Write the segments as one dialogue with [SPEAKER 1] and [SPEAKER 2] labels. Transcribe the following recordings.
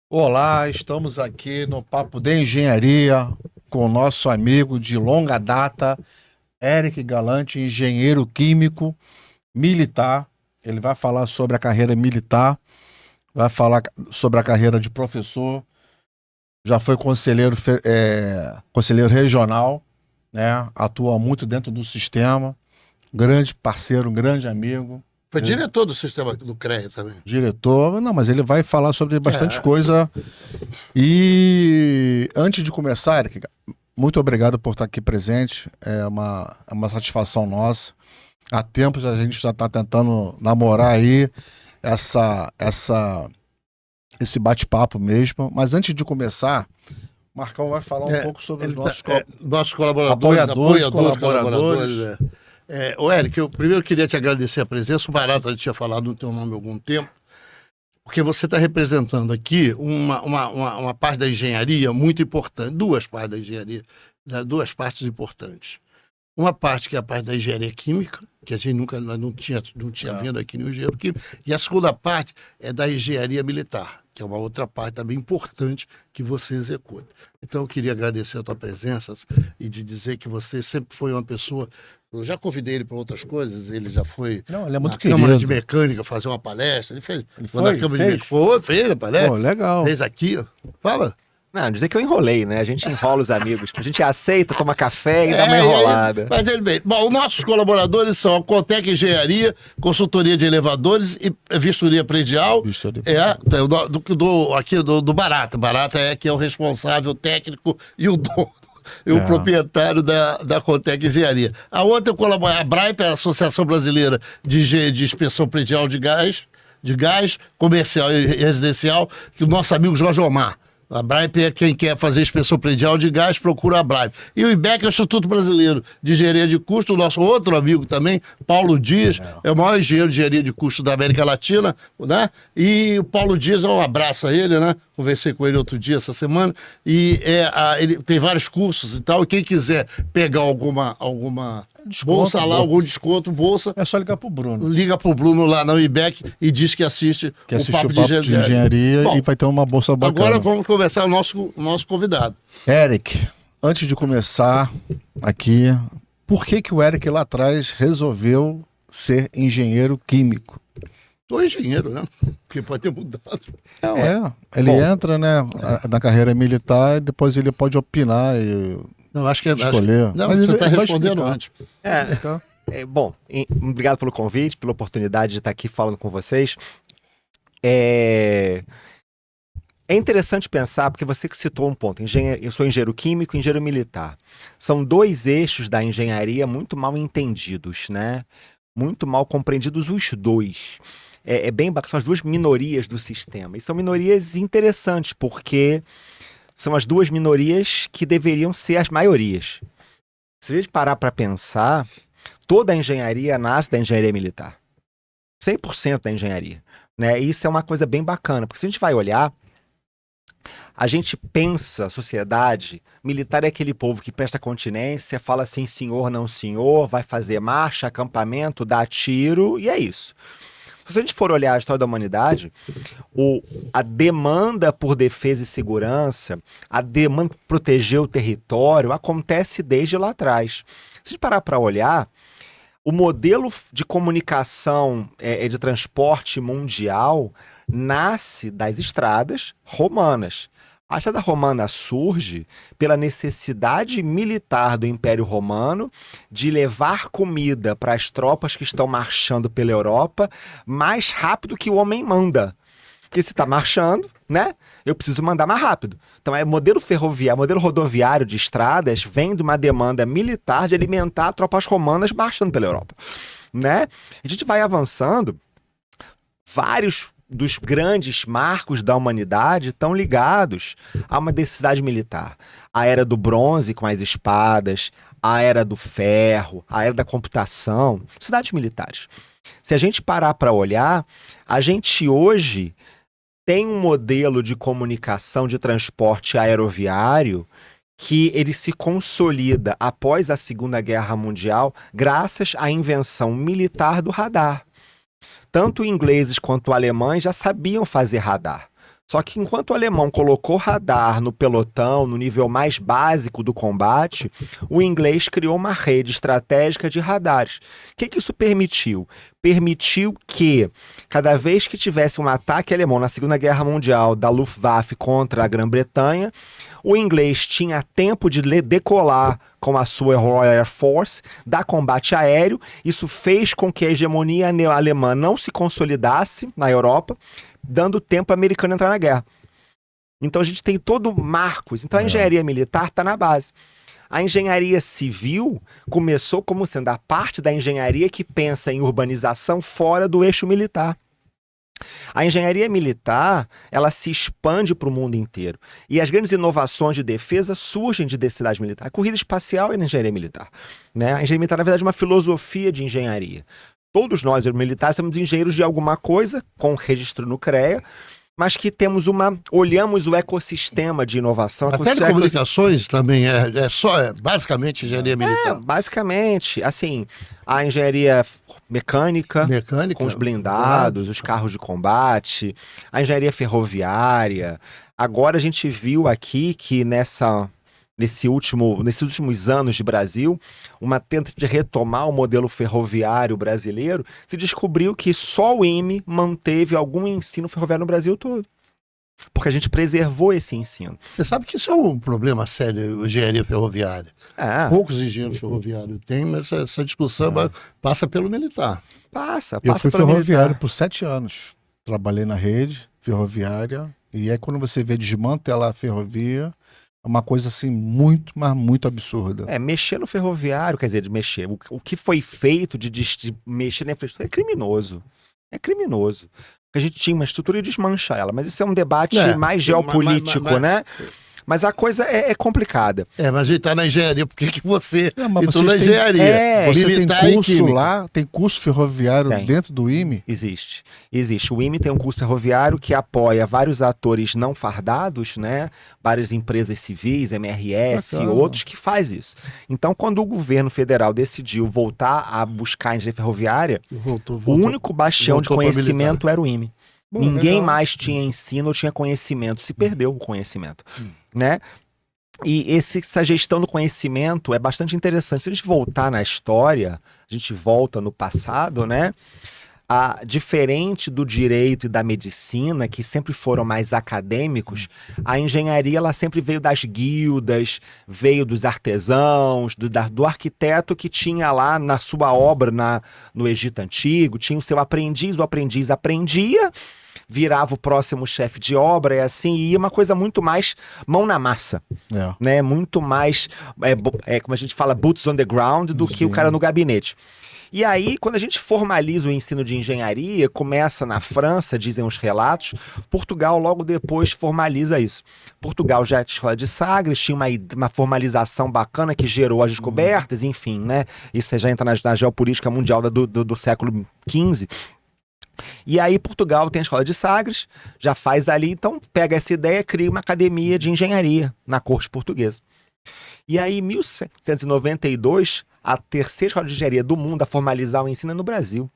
[SPEAKER 1] Olá, estamos aqui no Papo de Engenharia com o nosso amigo de longa data, Eric Galante, engenheiro químico militar. Ele vai falar sobre a carreira militar, vai falar sobre a carreira de professor, já foi conselheiro, conselheiro regional, né? Atua muito dentro do sistema, grande parceiro, grande amigo.
[SPEAKER 2] Foi diretor do sistema do CREA também.
[SPEAKER 1] Diretor, não, mas ele vai falar sobre bastante
[SPEAKER 2] É.
[SPEAKER 1] coisa. E antes de começar, Eric, muito obrigado por estar aqui presente. É uma satisfação nossa. Há tempos a gente já está tentando namorar aí esse bate-papo mesmo. Mas antes de começar, o Marcão vai falar um pouco sobre os
[SPEAKER 2] nossos colaboradores,
[SPEAKER 1] apoiadores,
[SPEAKER 2] colaboradores.
[SPEAKER 1] colaboradores.
[SPEAKER 2] Ô, Eric, eu primeiro queria te agradecer a presença. O Barata tinha falado no teu nome há algum tempo, porque você está representando aqui uma parte da engenharia muito importante, duas partes da engenharia, duas partes importantes. Uma parte que é a parte da engenharia química, que a gente nós não tinha vindo aqui no engenheiro químico, e a segunda parte é da engenharia militar, que é uma outra parte também importante que você executa. Então eu queria agradecer a tua presença e de dizer que você sempre foi uma pessoa. Eu já convidei ele para outras coisas, ele já foi
[SPEAKER 1] Não, ele é muito
[SPEAKER 2] na
[SPEAKER 1] querido.
[SPEAKER 2] Câmara de Mecânica fazer uma palestra, ele fez.
[SPEAKER 1] Ele
[SPEAKER 2] Foi na
[SPEAKER 1] foi?
[SPEAKER 2] Câmara de
[SPEAKER 1] Fez?
[SPEAKER 2] Mecânica, fez a palestra,
[SPEAKER 1] Pô, legal.
[SPEAKER 2] fez aqui, ó. Fala.
[SPEAKER 3] Não, dizer que eu enrolei, né? A gente enrola os amigos. A gente aceita, toma café e dá uma
[SPEAKER 2] É,
[SPEAKER 3] enrolada.
[SPEAKER 2] mas ele bem. Bom, os nossos colaboradores são a Cotec Engenharia, consultoria de elevadores e vistoria predial.
[SPEAKER 1] Vistoria
[SPEAKER 2] Aqui do Barata. Barata é que é o responsável técnico e o dono. E o
[SPEAKER 1] É.
[SPEAKER 2] proprietário da Cotec Engenharia. A outra colabora, a BRAIP, é a Associação Brasileira de Inspeção Predial de Gás comercial e residencial, que o nosso amigo Jorge Omar. A BRAIP é quem quer fazer inspeção predial de gás, procura a BRAIP. E o IBEC é o Instituto Brasileiro de Engenharia de Custo, o nosso outro amigo também, Paulo Dias, é o maior engenheiro de engenharia de custo da América Latina, né? E o Paulo Dias, um abraço a ele, né? Conversei com ele outro dia, essa semana, e ele tem vários cursos e tal, e quem quiser pegar alguma
[SPEAKER 1] Desconto,
[SPEAKER 2] bolsa lá,
[SPEAKER 1] bolsa.
[SPEAKER 2] algum desconto, bolsa,
[SPEAKER 1] É só ligar pro Bruno,
[SPEAKER 2] liga pro Bruno lá na IBEC e diz que assiste
[SPEAKER 1] que assistiu
[SPEAKER 2] Papo
[SPEAKER 1] o Papo de Engenharia
[SPEAKER 2] Bom,
[SPEAKER 1] e vai ter uma bolsa bacana.
[SPEAKER 2] agora vamos conversar com o nosso convidado.
[SPEAKER 1] Eric, antes de começar aqui, por que que o Eric lá atrás resolveu ser engenheiro químico?
[SPEAKER 2] Sou engenheiro, né? Porque pode ter mudado.
[SPEAKER 1] Não, ele
[SPEAKER 3] Bom.
[SPEAKER 1] entra, né, na carreira militar e depois ele pode opinar e
[SPEAKER 2] Não, acho que
[SPEAKER 1] escolher.
[SPEAKER 2] Não,
[SPEAKER 1] Mas
[SPEAKER 2] você
[SPEAKER 1] ele
[SPEAKER 2] está
[SPEAKER 1] vai
[SPEAKER 2] respondendo
[SPEAKER 1] explicar.
[SPEAKER 2] antes.
[SPEAKER 1] Tá?
[SPEAKER 3] Bom, obrigado pelo convite, pela oportunidade de estar aqui falando com vocês. É interessante pensar, porque você que citou um ponto, eu sou engenheiro químico e engenheiro militar. São dois eixos da engenharia muito mal entendidos, né? Muito mal compreendidos os dois. É bem bacana, são as duas minorias do sistema. E são minorias interessantes, porque são as duas minorias que deveriam ser as maiorias. Se a gente parar para pensar, toda a engenharia nasce da engenharia militar. 100% da engenharia, né? E isso é uma coisa bem bacana, porque se a gente vai olhar, a gente pensa, a sociedade, militar é aquele povo que presta continência, fala assim, senhor, não senhor, vai fazer marcha, acampamento, dá tiro, e é isso. Se a gente for olhar a história da humanidade, a demanda por defesa e segurança, a demanda por proteger o território, acontece desde lá atrás. Se a gente parar para olhar, o modelo de comunicação de transporte mundial nasce das estradas romanas. A estrada romana surge pela necessidade militar do Império Romano de levar comida para as tropas que estão marchando pela Europa mais rápido que o homem manda. Porque se está marchando, né? Eu preciso mandar mais rápido. Então, modelo rodoviário de estradas vem de uma demanda militar de alimentar tropas romanas marchando pela Europa, né? A gente vai avançando, vários dos grandes marcos da humanidade estão ligados a uma necessidade militar. A era do bronze com as espadas, a era do ferro, a era da computação, cidades militares. Se a gente parar para olhar, a gente hoje tem um modelo de comunicação de transporte aeroviário que ele se consolida após a Segunda Guerra Mundial graças à invenção militar do radar. Tanto ingleses quanto alemães já sabiam fazer radar. Só que enquanto o alemão colocou radar no pelotão, no nível mais básico do combate, o inglês criou uma rede estratégica de radares. O que isso permitiu? Permitiu que, cada vez que tivesse um ataque alemão na Segunda Guerra Mundial da Luftwaffe contra a Grã-Bretanha, o inglês tinha tempo de decolar com a sua Royal Air Force, dar combate aéreo. Isso fez com que a hegemonia alemã não se consolidasse na Europa, dando tempo americano entrar na guerra. Então a gente tem todo marcos. Então a engenharia militar está na base. A engenharia civil começou como sendo a parte da engenharia que pensa em urbanização fora do eixo militar. A engenharia militar, ela se expande para o mundo inteiro. E as grandes inovações de defesa surgem de densidade militar. A corrida espacial é na engenharia militar, né? A engenharia militar, na verdade, é uma filosofia de engenharia. Todos nós, militares, somos engenheiros de alguma coisa, com registro no CREA, mas que olhamos o ecossistema de inovação.
[SPEAKER 2] A telecomunicações também é basicamente engenharia militar.
[SPEAKER 3] Basicamente, assim, a engenharia mecânica com os blindados, os carros de combate, a engenharia ferroviária. Agora a gente viu aqui que nesses últimos anos de Brasil, uma tentativa de retomar o modelo ferroviário brasileiro, se descobriu que só o IME manteve algum ensino ferroviário no Brasil todo. Porque a gente preservou esse ensino.
[SPEAKER 2] Você sabe que isso é um problema sério, engenharia ferroviária. Poucos engenheiros ferroviários têm, mas essa discussão passa pelo militar.
[SPEAKER 3] Passa
[SPEAKER 1] Eu fui
[SPEAKER 3] pelo
[SPEAKER 1] ferroviário
[SPEAKER 3] militar.
[SPEAKER 1] por 7 anos. Trabalhei na rede ferroviária. E aí quando você vê desmantelar a ferrovia, é uma coisa assim muito, mas muito absurda.
[SPEAKER 3] Mexer no ferroviário, quer dizer, de mexer. O que foi feito de mexer na infraestrutura é criminoso. É criminoso. Porque a gente tinha uma estrutura e desmancha ela. Mas isso é um debate mais geopolítico, né? Mas a coisa é complicada.
[SPEAKER 2] Mas a gente está na engenharia, por que você
[SPEAKER 1] mas
[SPEAKER 2] entrou na engenharia?
[SPEAKER 1] Você
[SPEAKER 2] Militar
[SPEAKER 1] tem
[SPEAKER 2] e
[SPEAKER 1] curso
[SPEAKER 2] química.
[SPEAKER 1] lá, tem curso ferroviário dentro do IME?
[SPEAKER 3] Existe. O IME tem um curso ferroviário que apoia vários atores não fardados, né? Várias empresas civis, MRS e outros que faz isso. Então, quando o governo federal decidiu voltar a buscar a engenharia ferroviária, o único bastião de conhecimento era o IME. Ninguém mais tinha ensino ou tinha conhecimento. Se perdeu o conhecimento, né? E essa gestão do conhecimento é bastante interessante. Se a gente voltar na história, a gente volta no passado, né? Diferente do direito e da medicina, que sempre foram mais acadêmicos, a engenharia ela sempre veio das guildas, veio dos artesãos, do arquiteto que tinha lá na sua obra no Egito Antigo, tinha o seu aprendiz, o aprendiz aprendia, virava o próximo chefe de obra e assim ia, uma coisa muito mais mão na massa, né? Muito mais, como a gente fala, boots on the ground do que o cara no gabinete. E aí, quando a gente formaliza o ensino de engenharia, começa na França, dizem os relatos, Portugal logo depois formaliza isso. Portugal já tinha escola de Sagres, tinha uma formalização bacana que gerou as descobertas, enfim, né? Isso já entra na geopolítica mundial do século XV. E aí Portugal tem a escola de Sagres, já faz ali, então pega essa ideia, cria uma academia de engenharia na corte portuguesa. E aí, em 1792, a terceira escola de engenharia do mundo a formalizar o ensino é no Brasil.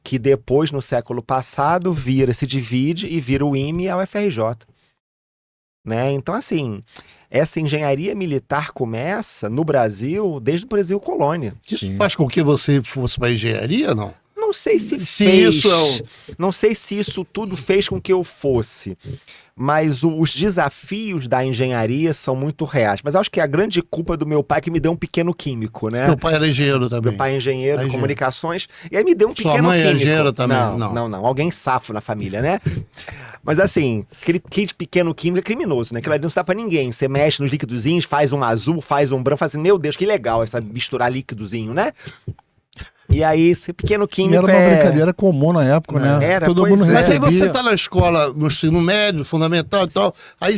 [SPEAKER 3] Que depois, no século passado, se divide e vira o IME e a UFRJ. Né? Então, assim, essa engenharia militar começa no Brasil, desde o Brasil colônia.
[SPEAKER 2] Isso faz com que você fosse para engenharia, não?
[SPEAKER 3] Não sei se fez. Não sei se isso tudo fez com que eu fosse. Mas os desafios da engenharia são muito reais. Mas acho que a grande culpa é do meu pai que me deu um pequeno químico, né?
[SPEAKER 2] Meu pai era engenheiro também.
[SPEAKER 3] Meu pai é engenheiro de comunicações. E aí me deu um pequeno químico. Sua mãe é engenheira também? Não. Alguém safo na família, né? Mas assim, aquele kit pequeno químico é criminoso, né? Aquilo ali não se dá pra ninguém. Você mexe nos líquidozinhos, faz um azul, faz um branco, faz assim, meu Deus, que legal essa misturar líquidozinho, né? E aí, esse pequeno químico
[SPEAKER 1] era uma brincadeira comum na época, né?
[SPEAKER 3] Era,
[SPEAKER 1] todo mundo recebia.
[SPEAKER 2] Mas aí você tá na escola, no ensino médio, fundamental e tal, aí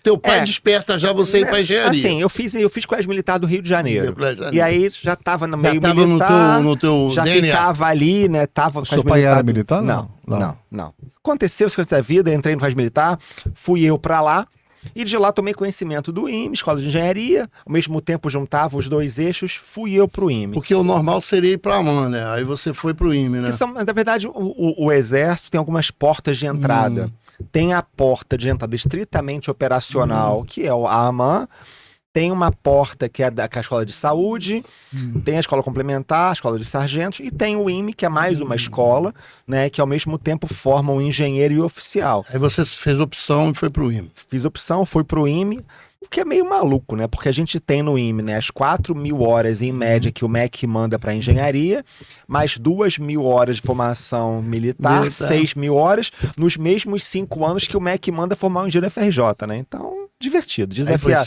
[SPEAKER 2] teu pai desperta já você ir pra engenharia.
[SPEAKER 3] Assim, eu fiz colégio militar do Rio de Janeiro. E aí já tava no meio militar,
[SPEAKER 2] no teu
[SPEAKER 3] já
[SPEAKER 2] DNA.
[SPEAKER 3] Ficava ali, né? Tava no
[SPEAKER 1] Seu pai era militar?
[SPEAKER 3] Não. Aconteceu isso com a vida, entrei no colégio militar, fui eu pra lá. E de lá tomei conhecimento do IME, Escola de Engenharia, ao mesmo tempo juntava os dois eixos, fui eu pro IME.
[SPEAKER 2] Porque o normal seria ir pra AMAN, né? Aí você foi pro IME, né?
[SPEAKER 3] Na verdade, o Exército tem algumas portas de entrada. tem a porta de entrada estritamente operacional, que é a AMAN, tem uma porta que é a escola de saúde, tem a escola complementar, a escola de sargentos, e tem o IME, que é mais uma escola, né, que ao mesmo tempo forma um engenheiro e oficial.
[SPEAKER 2] Aí você fez opção e foi pro IME.
[SPEAKER 3] Fiz opção, fui pro IME, o que é meio maluco, né? Porque a gente tem no IME, né, as 4.000 horas em média que o MEC manda para engenharia, mais 2.000 horas de formação militar, 6.000 horas, nos mesmos 5 anos que o MEC manda formar um engenheiro FRJ, né? Então, divertido, desafiado.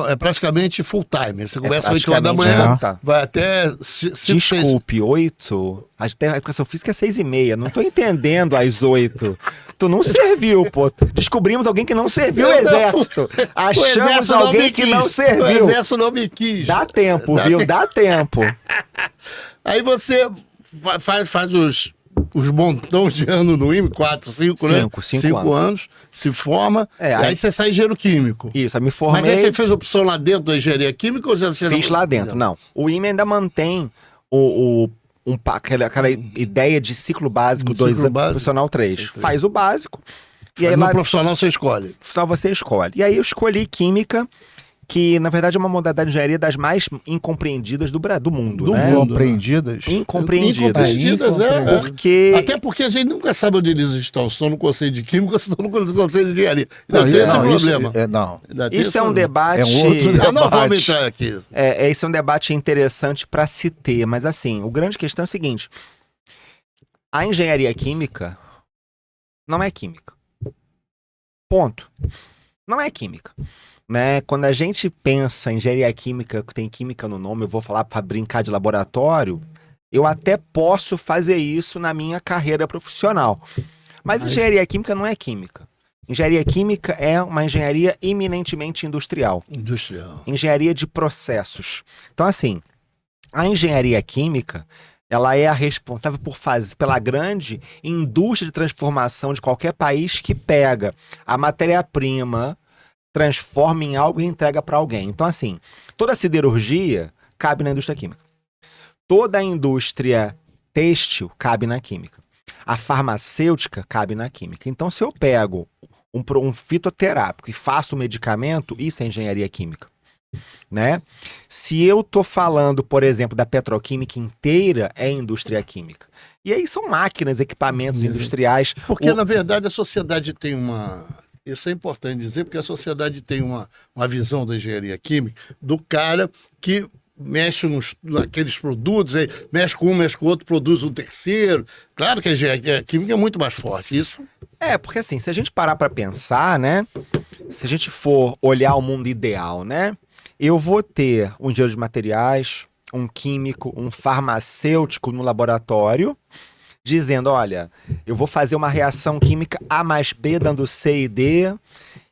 [SPEAKER 2] É praticamente full time. Você começa às 8 horas da
[SPEAKER 3] praticamente
[SPEAKER 2] manhã,
[SPEAKER 3] tá.
[SPEAKER 2] vai até...
[SPEAKER 3] Desculpe, 8? Até a educação física é 6h30. Não tô entendendo às 8. Tu não serviu, pô. Descobrimos alguém que não serviu o exército. Achamos alguém que não serviu.
[SPEAKER 2] O exército não me quis.
[SPEAKER 3] Dá tempo, viu? Dá tempo.
[SPEAKER 2] Aí você faz os montões de ano no IME, 4, 5, né? 5 anos, se forma, e aí você sai engenheiro químico.
[SPEAKER 3] Isso, aí me formei.
[SPEAKER 2] Mas aí você fez opção lá dentro da engenharia química ou você
[SPEAKER 3] Fiz lá dentro, não. O IME ainda mantém aquela ideia de ciclo básico 2 anos, profissional 3. Faz o básico.
[SPEAKER 2] E aí no profissional você escolhe.
[SPEAKER 3] No profissional você escolhe. E aí eu escolhi química, que na verdade é uma modalidade de engenharia das mais incompreendidas do mundo, né?
[SPEAKER 1] Incompreendidas?
[SPEAKER 3] Incompreendidas,
[SPEAKER 2] porque... Até porque a gente nunca sabe onde eles estão. Se estão no conselho de química ou se estão no conselho de engenharia. Não, esse é o problema.
[SPEAKER 3] Isso é um debate...
[SPEAKER 1] É um outro debate.
[SPEAKER 2] Não vamos entrar aqui.
[SPEAKER 3] Esse é um debate interessante para se ter, mas assim, o grande questão é o seguinte: a engenharia química não é química. Ponto. Não é química. Né? Quando a gente pensa em engenharia química, que tem química no nome, eu vou falar para brincar de laboratório, eu até posso fazer isso na minha carreira profissional. Mas engenharia química não é química. Engenharia química é uma engenharia eminentemente industrial. Engenharia de processos. Então, assim, a engenharia química, ela é a responsável pela grande indústria de transformação de qualquer país que pega a matéria-prima, transforma em algo e entrega para alguém. Então, assim, toda a siderurgia cabe na indústria química. Toda a indústria têxtil cabe na química. A farmacêutica cabe na química. Então, se eu pego um fitoterápico e faço um medicamento, isso é engenharia química. Né? Se eu tô falando, por exemplo, da petroquímica inteira, é indústria química. E aí são máquinas, equipamentos industriais.
[SPEAKER 2] Porque, na verdade, a sociedade tem uma... Isso é importante dizer, porque a sociedade tem uma visão da engenharia química do cara que mexe naqueles produtos, aí, mexe com um, mexe com o outro, produz um terceiro. Claro que a engenharia química é muito mais forte, isso.
[SPEAKER 3] Porque assim, se a gente parar para pensar, né? Se a gente for olhar o mundo ideal, né? Eu vou ter um engenheiro de materiais, um químico, um farmacêutico no laboratório, dizendo, olha, eu vou fazer uma reação química A mais B dando C e D,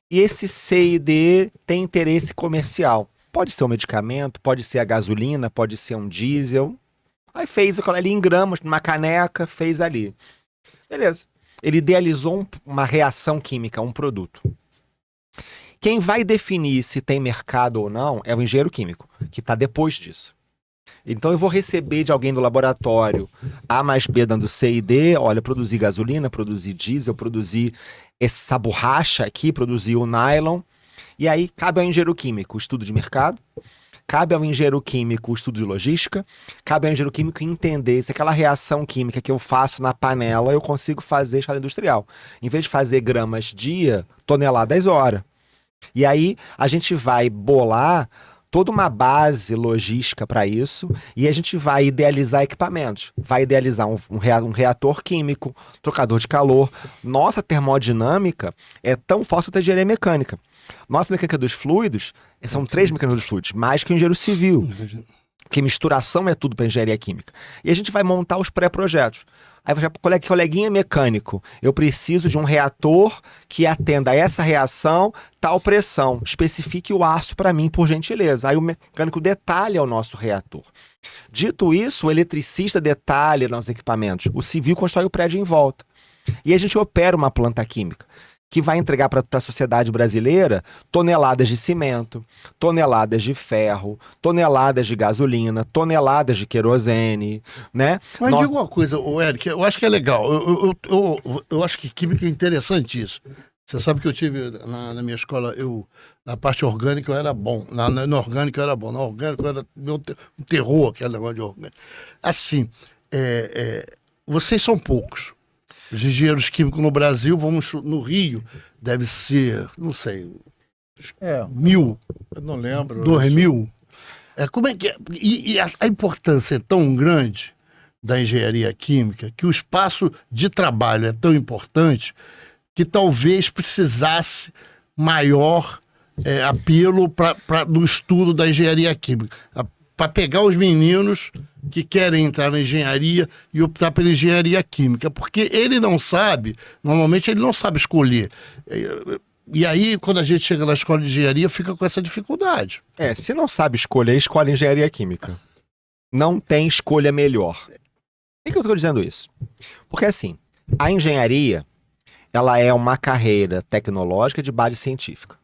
[SPEAKER 3] e esse C e D tem interesse comercial. Pode ser um medicamento, pode ser a gasolina, pode ser um diesel. Aí fez aquilo ali em gramas, numa caneca, fez ali. Beleza. Ele idealizou uma reação química, um produto. Quem vai definir se tem mercado ou não é o engenheiro químico, que está depois disso. Então eu vou receber de alguém do laboratório A mais B dando C e D, olha, produzir gasolina, produzir diesel, produzir essa borracha aqui, produzir o nylon. E aí cabe ao engenheiro químico o estudo de mercado, cabe ao engenheiro químico o estudo de logística, cabe ao engenheiro químico entender se aquela reação química que eu faço na panela eu consigo fazer em escala industrial. Em vez de fazer gramas dia, toneladas hora. E aí a gente vai bolar toda uma base logística para isso, e a gente vai idealizar equipamentos. Vai idealizar um reator químico, trocador de calor. Nossa termodinâmica é tão forte quanto a engenharia mecânica. Nossa mecânica dos fluidos, são 3 mecânicas dos fluidos, mais que o engenheiro civil. Porque misturação é tudo para engenharia química. E a gente vai montar os pré-projetos. Aí vai falar, coleguinha mecânico, eu preciso de um reator que atenda a essa reação, tal pressão. Especifique o aço para mim, por gentileza. Aí o mecânico detalha o nosso reator. Dito isso, o eletricista detalha nossos equipamentos. O civil constrói o prédio em volta. E a gente opera uma planta química. que vai entregar para a sociedade brasileira toneladas de cimento, toneladas de ferro, toneladas de gasolina, toneladas de querosene, né?
[SPEAKER 2] Mas diga uma coisa, Eric, eu acho que é legal. Eu acho que química é interessante isso. Você sabe que eu tive na minha escola, na parte orgânica eu era bom. Na orgânica eu era bom. Na orgânica eu era um terror, aquele negócio de orgânica. Assim, vocês são poucos. Os engenheiros químicos no Brasil, no Rio, deve ser, não sei, 1.000.
[SPEAKER 1] Eu não lembro.
[SPEAKER 2] 2.000. Como é que é? E a importância é tão grande da engenharia química que o espaço de trabalho é tão importante que talvez precisasse maior apelo no estudo da engenharia química. Para pegar os meninos que querem entrar na engenharia e optar pela engenharia química. Porque ele não sabe, normalmente ele não sabe escolher. E aí, quando a gente chega na escola de engenharia, fica com essa dificuldade.
[SPEAKER 3] Se não sabe escolher, escolhe engenharia química. Não tem escolha melhor. Por que eu estou dizendo isso? Porque assim, a engenharia, ela é uma carreira tecnológica de base científica,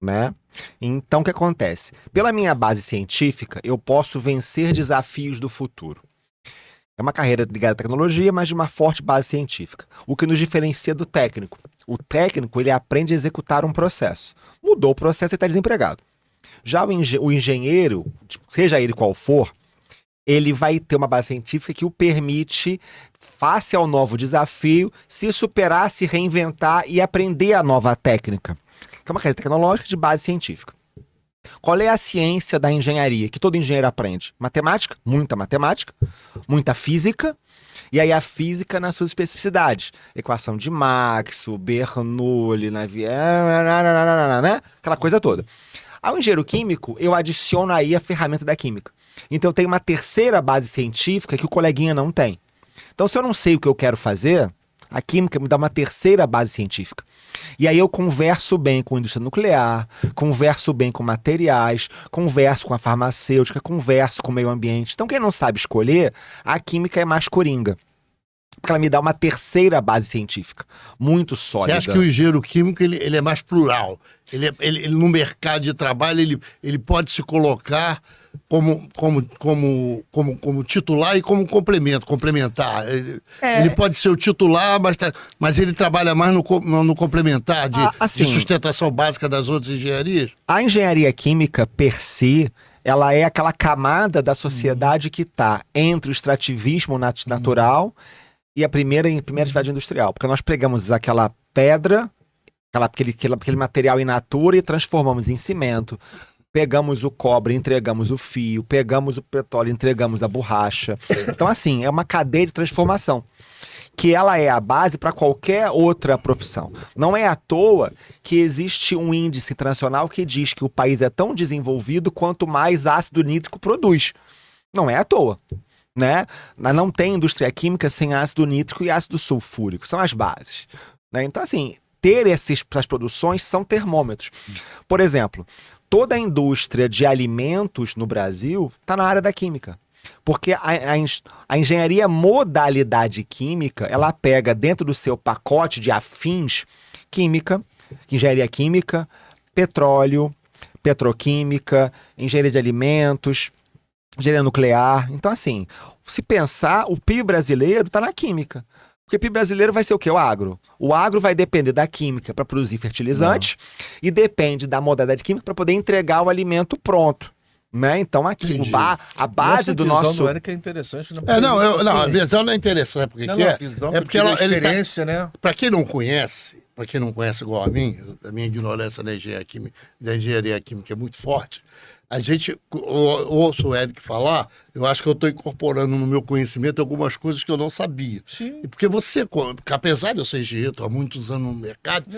[SPEAKER 3] né? Então, o que acontece? Pela minha base científica, eu posso vencer desafios do futuro. É uma carreira ligada à tecnologia, mas de uma forte base científica. O que nos diferencia do técnico. O técnico, ele aprende a executar um processo. Mudou o processo e está desempregado. Já o engenheiro, seja ele qual for, ele vai ter uma base científica que o permite, face ao novo desafio, se superar, se reinventar e aprender a nova técnica. Que é uma carreira tecnológica de base científica. Qual é a ciência da engenharia que todo engenheiro aprende? Matemática, muita física, e aí a física nas suas especificidades. Equação de Maxwell, Bernoulli, né? Aquela coisa toda. Ao engenheiro químico, eu adiciono aí a ferramenta da química. Então eu tenho uma terceira base científica que o coleguinha não tem. Então se eu não sei o que eu quero fazer, a química me dá uma terceira base científica. E aí eu converso bem com a indústria nuclear, converso bem com materiais, converso com a farmacêutica, converso com o meio ambiente. Então quem não sabe escolher, a química é mais coringa. Porque ela me dá uma terceira base científica, muito sólida.
[SPEAKER 2] Você acha que o engenheiro químico ele é mais plural? Ele no mercado de trabalho ele pode se colocar como titular e como complementar. Ele pode ser o titular, mas ele trabalha mais no complementar de sustentação básica das outras engenharias?
[SPEAKER 3] A engenharia química, per si, ela é aquela camada da sociedade que está entre o extrativismo natural e a primeira atividade industrial. Porque nós pegamos aquela pedra, aquele material in natura e transformamos em cimento. Pegamos o cobre, entregamos o fio, pegamos o petróleo, entregamos a borracha. Então, assim, é uma cadeia de transformação, que ela é a base para qualquer outra profissão. Não é à toa que existe um índice internacional que diz que o país é tão desenvolvido quanto mais ácido nítrico produz. Não é à toa, né? Não tem indústria química sem ácido nítrico e ácido sulfúrico, são as bases, né? Então, assim, ter essas produções são termômetros. Por exemplo, toda a indústria de alimentos no Brasil está na área da química. Porque a engenharia modalidade química, ela pega dentro do seu pacote de afins química, engenharia química, petróleo, petroquímica, engenharia de alimentos, engenharia nuclear. Então, assim, se pensar, o PIB brasileiro está na química. Porque o PIB brasileiro vai ser o quê? O agro. O agro vai depender da química para produzir fertilizantes e depende da modalidade química para poder entregar o alimento pronto. Né? Então, aqui, a base do nosso...
[SPEAKER 1] do Eric é interessante.
[SPEAKER 2] A visão não é interessante. Sabe por que é porque ela
[SPEAKER 1] experiência, né?
[SPEAKER 2] Para quem não conhece igual a mim, a minha ignorância da engenharia química é muito forte. A gente ouço o Eric falar, eu acho que eu estou incorporando no meu conhecimento algumas coisas que eu não sabia.
[SPEAKER 1] Sim.
[SPEAKER 2] E porque apesar de eu ser engenheiro, estou há muitos anos no mercado,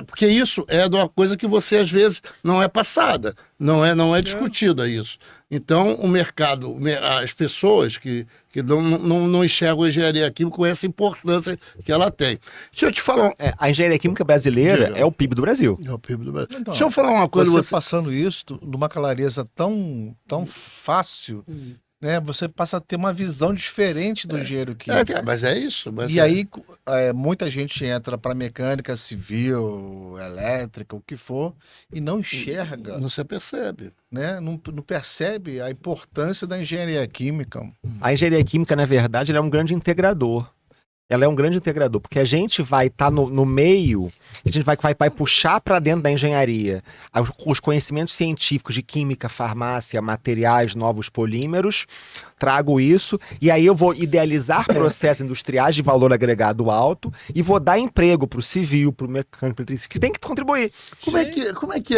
[SPEAKER 2] porque isso é de uma coisa que você, às vezes, não é passada, não é discutida isso. Então, o mercado, as pessoas que não enxergam a engenharia química com essa importância que ela tem. Deixa eu te falar...
[SPEAKER 3] a engenharia química brasileira é o PIB do Brasil.
[SPEAKER 2] É o PIB do Brasil.
[SPEAKER 1] Então,
[SPEAKER 2] deixa eu falar uma coisa...
[SPEAKER 1] Você passando isso numa clareza tão fácil, né? Você passa a ter uma visão diferente do engenheiro químico.
[SPEAKER 2] Mas é isso. Mas
[SPEAKER 1] E aí, muita gente entra para mecânica civil, elétrica, o que for, e não enxerga,
[SPEAKER 2] não se percebe.
[SPEAKER 1] né? Não percebe a importância da engenharia química.
[SPEAKER 3] A engenharia química, na verdade, ela é um grande integrador. Ela é um grande integrador, porque a gente vai estar no meio, a gente vai puxar para dentro da engenharia os conhecimentos científicos de química, farmácia, materiais, novos polímeros, trago isso, e aí eu vou idealizar processos industriais de valor agregado alto e vou dar emprego para o civil, para o mecânico, que tem que contribuir.
[SPEAKER 2] Como é que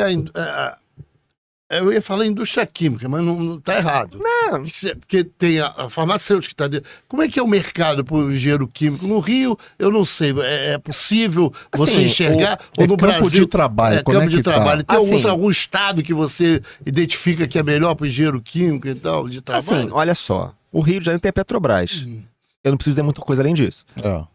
[SPEAKER 2] eu ia falar indústria química, mas não está errado.
[SPEAKER 3] Não.
[SPEAKER 2] Porque tem a farmacêutica que está dentro. Como é que é o mercado para o engenheiro químico? No Rio, eu não sei. É possível você
[SPEAKER 3] Assim,
[SPEAKER 2] enxergar? Ou no
[SPEAKER 1] campo
[SPEAKER 2] Brasil?
[SPEAKER 1] de trabalho, como
[SPEAKER 2] campo
[SPEAKER 1] é
[SPEAKER 2] de
[SPEAKER 1] que tá?
[SPEAKER 2] trabalho. Tem
[SPEAKER 3] Assim,
[SPEAKER 2] algum estado que você identifica que é melhor para o engenheiro químico e tal, de trabalho?
[SPEAKER 3] Assim, olha só, o Rio de Janeiro tem a Petrobras. Eu não preciso dizer muita coisa além disso.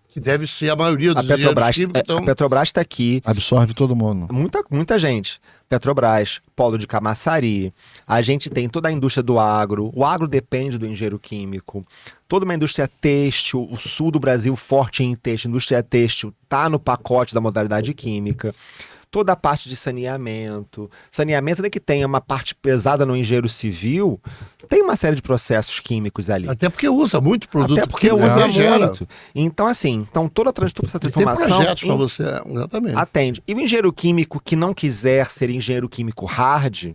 [SPEAKER 2] Que deve ser a maioria dos
[SPEAKER 3] A
[SPEAKER 2] engenheiros
[SPEAKER 3] Petrobras,
[SPEAKER 2] químicos. Então,
[SPEAKER 3] a Petrobras está aqui.
[SPEAKER 1] Absorve todo mundo.
[SPEAKER 3] Muita gente. Petrobras, Polo de Camaçari. A gente tem toda a indústria do agro. O agro depende do engenheiro químico. Toda uma indústria têxtil. O sul do Brasil forte em têxtil. Indústria têxtil está no pacote da modalidade química. Toda a parte de saneamento. Saneamento, ainda que tenha uma parte pesada no engenheiro civil, tem uma série de processos químicos ali.
[SPEAKER 2] até porque usa muito produto
[SPEAKER 3] Até porque
[SPEAKER 2] químico,
[SPEAKER 3] usa
[SPEAKER 2] né? Gera.
[SPEAKER 3] muito. Então, assim, toda essa
[SPEAKER 2] E tem
[SPEAKER 3] transformação
[SPEAKER 2] projetos para você, exatamente.
[SPEAKER 3] atende. E o engenheiro químico que não quiser ser engenheiro químico hard,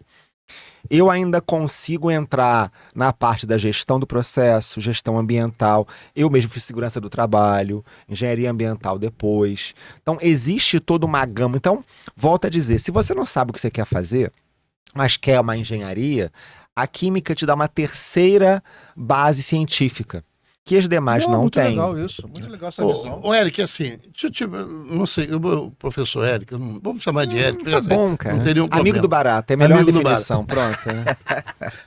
[SPEAKER 3] eu ainda consigo entrar na parte da gestão do processo, gestão ambiental. Eu mesmo fiz segurança do trabalho, engenharia ambiental depois. Então, existe toda uma gama. Então, volto a dizer, se você não sabe o que você quer fazer, mas quer uma engenharia, a química te dá uma terceira base científica, que as demais não
[SPEAKER 1] muito
[SPEAKER 3] têm.
[SPEAKER 1] legal isso, muito legal essa visão.
[SPEAKER 2] Ô, Eric, assim, deixa eu te, não sei, o professor Eric, vamos chamar de Eric.
[SPEAKER 3] Tá
[SPEAKER 2] assim,
[SPEAKER 3] bom, cara.
[SPEAKER 2] Não teria um
[SPEAKER 3] Amigo
[SPEAKER 2] problema.
[SPEAKER 3] do barato, é a melhor
[SPEAKER 2] Amigo do
[SPEAKER 3] definição. Pronto. Né?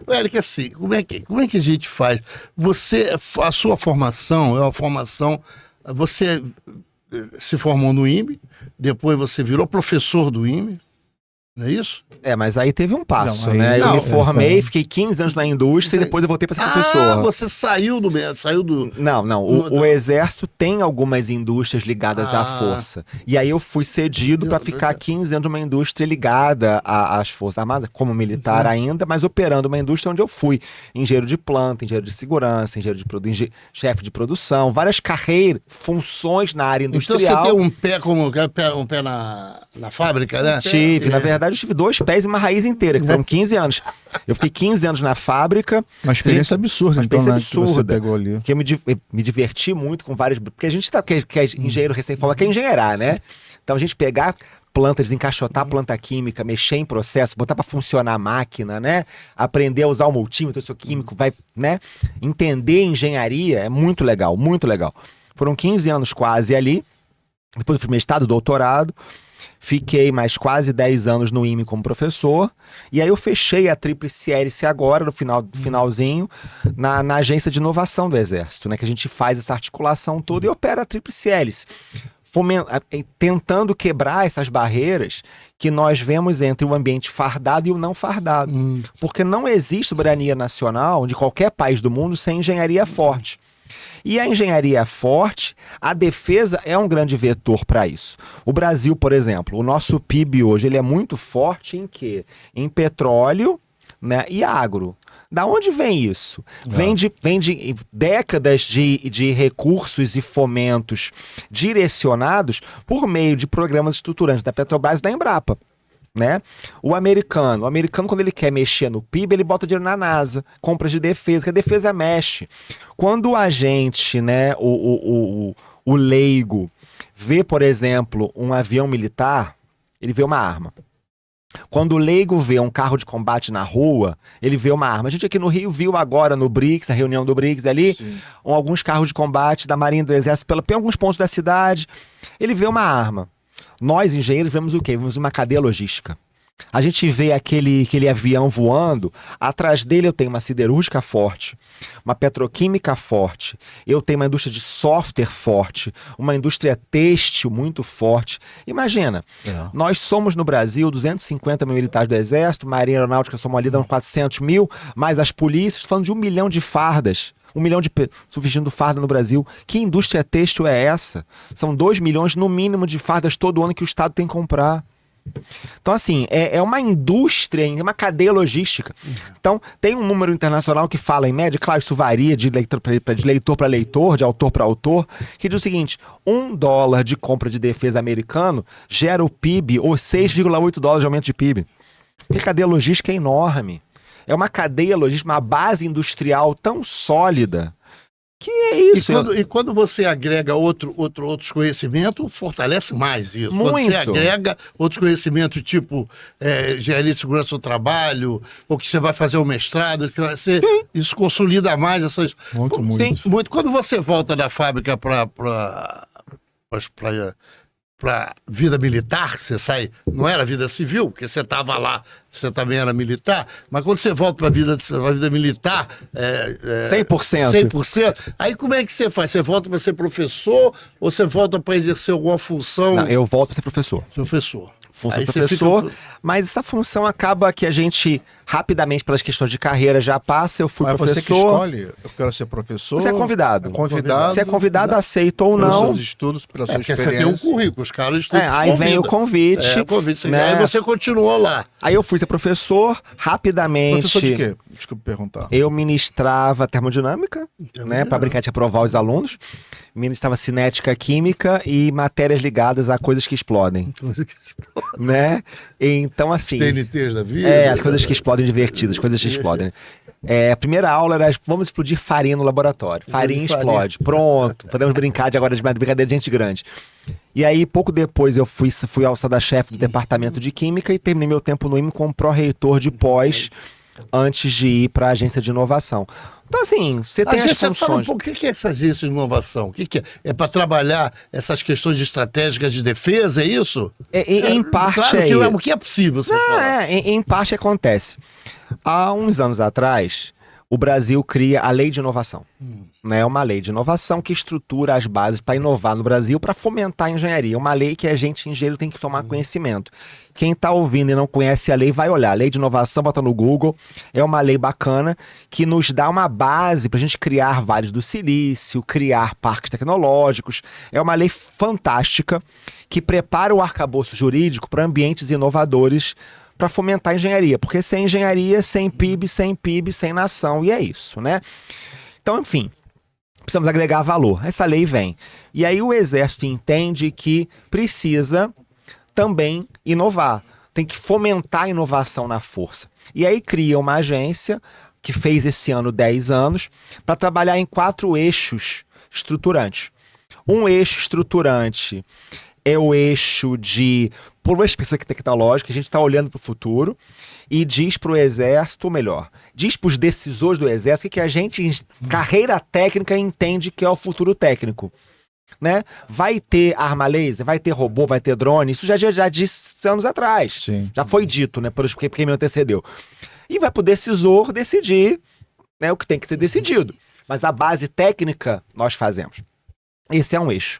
[SPEAKER 2] Ô, Eric, assim, como é que a gente faz? A sua formação é uma formação, você se formou no IME, depois você virou professor do IME, não é isso?
[SPEAKER 3] Mas aí teve um passo,
[SPEAKER 1] Não, aí-
[SPEAKER 3] né? Eu
[SPEAKER 2] não,
[SPEAKER 3] me formei, fiquei 15 anos na indústria e depois eu voltei para ser professor.
[SPEAKER 2] Você saiu do...
[SPEAKER 3] Não. O Exército tem algumas indústrias ligadas à força. E aí eu fui cedido para ficar 15 anos numa indústria ligada às Forças Armadas, como militar ainda, mas operando uma indústria onde eu fui engenheiro de planta, engenheiro de segurança, chefe de produção, várias carreiras, funções na área industrial.
[SPEAKER 2] Então você tem um pé na fábrica, né?
[SPEAKER 3] Tive, na verdade, eu tive 2 pés e uma raiz inteira, que foram 15 anos. Eu fiquei 15 anos na fábrica.
[SPEAKER 1] Uma experiência absurda,
[SPEAKER 3] Uma
[SPEAKER 1] então,
[SPEAKER 3] experiência
[SPEAKER 1] né, que você
[SPEAKER 3] absurda.
[SPEAKER 1] pegou ali.
[SPEAKER 3] Que eu me diverti muito com várias. Porque a gente tá, que é engenheiro recém-formado, quer engenheirar, né? Então a gente pegar planta, desencaixotar a planta química, mexer em processo, botar para funcionar a máquina, né? Aprender a usar o multímetro, o seu químico, vai, né? Entender engenharia é muito legal, muito legal. Foram 15 anos quase ali. Depois eu fiz mestrado, doutorado. Fiquei mais quase 10 anos no IME como professor. E aí eu fechei a tríplice hélice agora, no finalzinho, na agência de inovação do Exército, né? Que a gente faz essa articulação toda e opera a tríplice hélice. Tentando quebrar essas barreiras que nós vemos entre o ambiente fardado e o não fardado. Porque não existe soberania nacional de qualquer país do mundo sem engenharia forte. E a engenharia forte, a defesa é um grande vetor para isso. O Brasil, por exemplo, o nosso PIB hoje, ele é muito forte em quê? Em petróleo, né, e agro. Da onde vem isso? Vem de décadas de recursos e fomentos direcionados por meio de programas estruturantes da Petrobras e da Embrapa. Né? O americano, quando ele quer mexer no PIB, ele bota dinheiro na NASA, compras de defesa, que a defesa mexe. Quando a gente, né, o leigo, vê, por exemplo, um avião militar, ele vê uma arma. Quando o leigo vê um carro de combate na rua, ele vê uma arma. A gente aqui no Rio viu agora no BRICS, na reunião do BRICS ali, alguns carros de combate da Marinha e do Exército em alguns pontos da cidade. Ele vê uma arma. Nós, engenheiros, vemos o quê? Vemos uma cadeia logística. A gente vê aquele avião voando, atrás dele eu tenho uma siderúrgica forte, uma petroquímica forte, eu tenho uma indústria de software forte, uma indústria têxtil muito forte. Imagina, nós somos no Brasil 250 mil militares do Exército, Marinha Aeronáutica somos ali dando 400 mil, mais as polícias, falando de 1 milhão de fardas. 1 milhão de vestindo farda no Brasil. Que indústria têxtil é essa? São 2 milhões no mínimo de fardas todo ano que o Estado tem que comprar. Então, assim, é uma indústria, é uma cadeia logística. Então, tem um número internacional que fala, em média, claro, isso varia de leitor para leitor, de autor para autor, que diz o seguinte: $1 de compra de defesa americano gera o PIB, ou 6,8 dólares de aumento de PIB. Porque a cadeia logística é enorme. É uma cadeia logística, uma base industrial tão sólida. Que é isso?
[SPEAKER 2] E quando você agrega outros conhecimentos, fortalece mais isso.
[SPEAKER 3] Muito.
[SPEAKER 2] Quando você agrega outros conhecimentos, tipo engenharia de segurança do trabalho, ou que você vai fazer um mestrado, isso consolida mais essas...
[SPEAKER 1] Muito.
[SPEAKER 2] Muito. Quando você volta da fábrica para vida militar, você sai, não era vida civil, porque você estava lá, você também era militar, mas quando você volta para a vida militar...
[SPEAKER 3] 100%.
[SPEAKER 2] 100%. Aí como é que você faz? Você volta para ser professor ou você volta para exercer alguma função?
[SPEAKER 3] Não, eu volto para ser professor.
[SPEAKER 2] Professor.
[SPEAKER 3] Função
[SPEAKER 2] Aí
[SPEAKER 3] de
[SPEAKER 2] você
[SPEAKER 3] professor, mas essa função acaba que a gente, rapidamente, pelas questões de carreira, já passa. Eu fui
[SPEAKER 1] Mas
[SPEAKER 3] professor.
[SPEAKER 1] você que escolhe, eu quero ser professor.
[SPEAKER 3] Você é convidado.
[SPEAKER 1] É convidado.
[SPEAKER 3] Se é convidado, aceita ou
[SPEAKER 1] Pelos
[SPEAKER 3] não.
[SPEAKER 1] seus estudos, pela sua
[SPEAKER 2] Porque você tem um
[SPEAKER 1] experiência.
[SPEAKER 2] currículo, os caras estudam.
[SPEAKER 3] Aí vem o convite.
[SPEAKER 2] Convite.
[SPEAKER 3] né?
[SPEAKER 2] Aí você continuou lá.
[SPEAKER 3] Aí eu fui ser professor, rapidamente.
[SPEAKER 1] Professor de quê? Desculpa perguntar.
[SPEAKER 3] Eu ministrava termodinâmica, né, para brincar de aprovar os alunos. Ministrava cinética, química e matérias ligadas a coisas que explodem, né? Então, assim...
[SPEAKER 2] TNTs da vida.
[SPEAKER 3] as coisas que explodem divertidas, coisas que explodem. A primeira aula era, vamos explodir farinha no laboratório. Farinha explode. Pronto. Podemos brincar de agora de brincadeira de gente grande. E aí, pouco depois, eu fui alçada-chefe do departamento de Química e terminei meu tempo no IME como pró-reitor de pós, antes de ir para a agência de inovação. Então, assim, você tem as funções...
[SPEAKER 2] Fala um pouco, o que é essa agência de inovação? O que é? É para trabalhar essas questões estratégicas de defesa, é isso?
[SPEAKER 3] Em parte
[SPEAKER 2] claro que é possível você falar.
[SPEAKER 3] Em parte acontece. Há uns anos atrás, o Brasil cria a Lei de Inovação. Né? Uma lei de inovação que estrutura as bases para inovar no Brasil, para fomentar a engenharia. Uma lei que a gente, engenheiro, tem que tomar conhecimento. Quem está ouvindo e não conhece a lei, vai olhar. A Lei de Inovação, bota no Google. É uma lei bacana que nos dá uma base para a gente criar vales do silício, criar parques tecnológicos. É uma lei fantástica que prepara o arcabouço jurídico para ambientes inovadores, para fomentar a engenharia. Porque sem engenharia, sem PIB, sem nação. E é isso, né? Então, enfim... Precisamos agregar valor. Essa lei vem. E aí o Exército entende que precisa também inovar. Tem que fomentar a inovação na força. E aí cria uma agência que fez esse ano 10 anos para trabalhar em 4 eixos estruturantes. Um eixo estruturante é o eixo de pesquisa tecnológica, a gente está olhando para o futuro e diz para o Exército, ou melhor, diz para os decisores do Exército que a gente, em carreira técnica, entende que é o futuro técnico. Né? Vai ter arma laser, vai ter robô, vai ter drone, isso já disse anos atrás.
[SPEAKER 1] Sim.
[SPEAKER 3] Já foi dito, né, por quem me antecedeu. E vai para o decisor decidir, né, o que tem que ser decidido. Mas a base técnica nós fazemos. Esse é um eixo.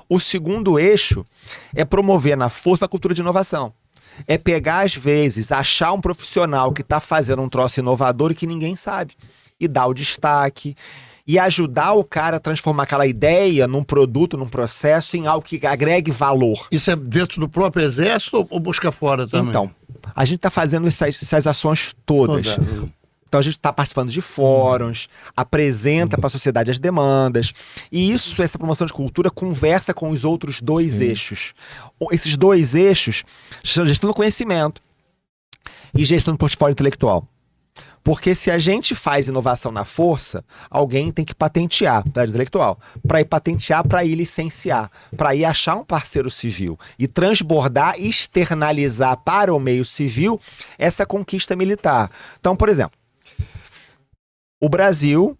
[SPEAKER 3] O segundo eixo é promover na força a cultura de inovação. É pegar, às vezes, achar um profissional que está fazendo um troço inovador e que ninguém sabe. E dar o destaque. E ajudar o cara a transformar aquela ideia num produto, num processo, em algo que agregue valor.
[SPEAKER 2] Isso é dentro do próprio Exército ou busca fora também?
[SPEAKER 3] Então, a gente está fazendo essas ações todas. Então a gente está participando de fóruns, apresenta para a sociedade as demandas. E isso, essa promoção de cultura, conversa com os outros 2 eixos. Esses 2 eixos são gestão do conhecimento e gestão do portfólio intelectual. Porque se a gente faz inovação na força, alguém tem que patentear, da área intelectual. Para ir patentear, para ir licenciar, para ir achar um parceiro civil e transbordar, externalizar para o meio civil essa conquista militar. Então, por exemplo, o Brasil,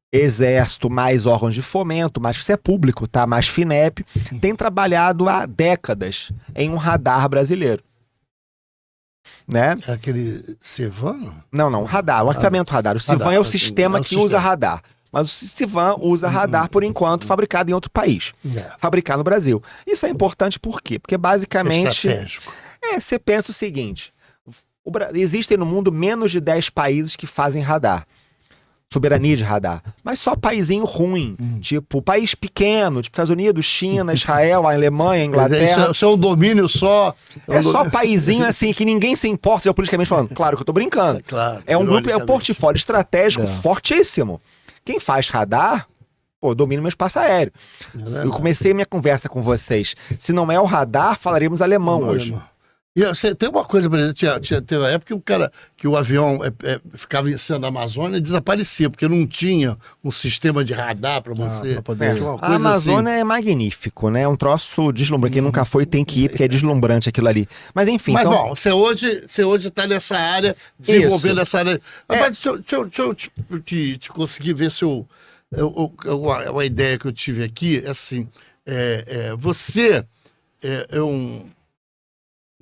[SPEAKER 3] Exército mais órgãos de fomento, mais que isso é público, tá? Mais FINEP, tem trabalhado há décadas em um radar brasileiro. né?
[SPEAKER 2] É aquele Cevan?
[SPEAKER 3] Não, radar, o equipamento radar. O Civan é o sistema que usa radar. Mas o Civan usa radar, por enquanto, fabricado em outro país. Fabricado no Brasil. Isso é importante por quê? Porque basicamente...
[SPEAKER 2] Estratégico.
[SPEAKER 3] Você pensa o seguinte, existem no mundo menos de 10 países que fazem radar. Soberania de radar. Mas só paizinho ruim. Tipo, país pequeno, tipo Estados Unidos, China, Israel, a Alemanha, a Inglaterra.
[SPEAKER 2] Isso é um domínio só.
[SPEAKER 3] Só paizinho assim, que ninguém se importa, geopoliticamente falando. Claro que eu tô brincando.
[SPEAKER 2] Claro,
[SPEAKER 3] É um grupo, é um portfólio estratégico fortíssimo. Quem faz radar, pô, domina o meu espaço aéreo. Eu comecei minha conversa com vocês. Se não é o radar, falaríamos alemão hoje.
[SPEAKER 2] E você tem uma coisa, por exemplo, teve uma época que o cara, que o avião ficava em cima da Amazônia e desaparecia, porque não tinha um sistema de radar para você.
[SPEAKER 3] A Amazônia é magnífico, né? É um troço deslumbrante. Quem nunca foi tem que ir, porque é deslumbrante aquilo ali. Mas enfim.
[SPEAKER 2] Mas
[SPEAKER 3] então...
[SPEAKER 2] bom, você hoje está nessa área, desenvolvendo essa área. Mas deixa eu te conseguir ver se uma ideia que eu tive aqui é assim: você é um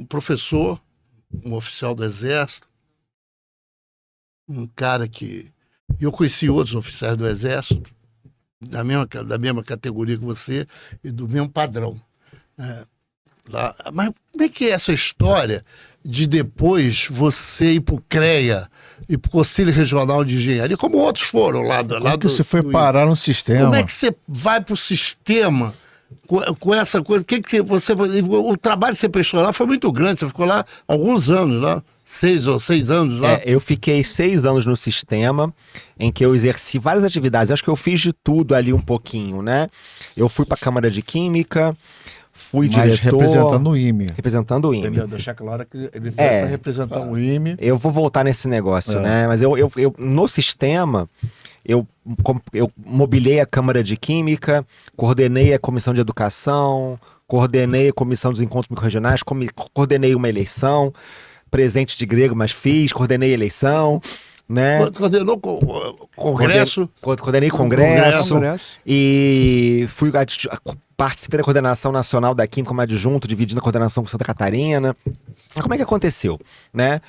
[SPEAKER 2] professor, um oficial do Exército, um cara que... Eu conheci outros oficiais do Exército, da mesma categoria que você e do mesmo padrão. Mas como é que é essa história de depois você ir para o CREA e para o Conselho Regional de Engenharia, como outros foram lá do...
[SPEAKER 1] Como que você foi parar no sistema?
[SPEAKER 2] Como é que você vai para o sistema... Com essa coisa, o trabalho que você prestou lá foi muito grande, você ficou lá alguns anos, lá, 6 anos lá.
[SPEAKER 3] Eu fiquei 6 anos no sistema, em que eu exerci várias atividades, acho que eu fiz de tudo ali um pouquinho, né? Eu fui para a Câmara de Química, fui diretor...
[SPEAKER 1] representando o IME.
[SPEAKER 3] Representando o IME.
[SPEAKER 1] Entendeu? Deixar claro que ele foi para representar o IME.
[SPEAKER 3] Eu vou voltar nesse negócio, né? Mas eu no sistema... Eu mobilei a Câmara de Química, coordenei a Comissão de Educação, coordenei a Comissão dos Encontros Microrregionais, coordenei uma eleição, presente de grego, mas coordenei a eleição, né?
[SPEAKER 2] Coordenou congresso?
[SPEAKER 3] Coordenei congresso. E participei da coordenação nacional da Química como adjunto, dividindo a coordenação com Santa Catarina. Mas como é que aconteceu, né?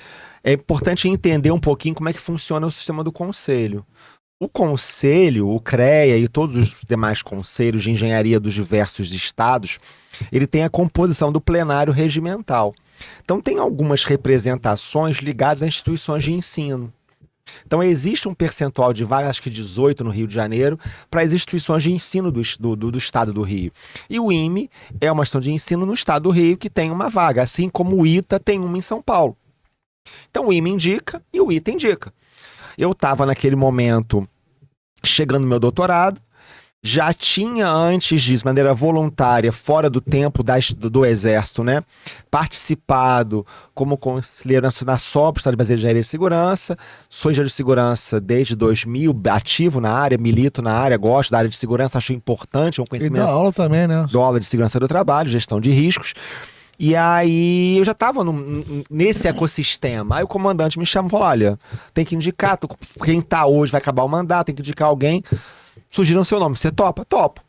[SPEAKER 3] É importante entender um pouquinho como é que funciona o sistema do conselho. O conselho, o CREA e todos os demais conselhos de engenharia dos diversos estados, ele tem a composição do plenário regimental. Então tem algumas representações ligadas a instituições de ensino. Então existe um percentual de vagas, acho que 18 no Rio de Janeiro, para as instituições de ensino do estado do Rio. E o IME é uma instituição de ensino no estado do Rio que tem uma vaga, assim como o ITA tem uma em São Paulo. Então o IME indica e o ITA indica. Eu estava naquele momento chegando no meu doutorado, já tinha antes disso, de maneira voluntária, fora do tempo do Exército, né? Participado como conselheiro na SOP, Estado de Brasília de Engenharia de Segurança. Sou engenheiro de segurança desde 2000, ativo na área, milito na área, gosto da área de segurança, acho importante, um conhecimento.
[SPEAKER 1] E dá aula também, né?
[SPEAKER 3] Dou aula de segurança do trabalho, gestão de riscos. E aí eu já estava nesse ecossistema. Aí o comandante me chamou e falou: olha, tem que indicar, quem tá hoje vai acabar o mandato, tem que indicar alguém. Surgiram seu nome, você topa? Topa.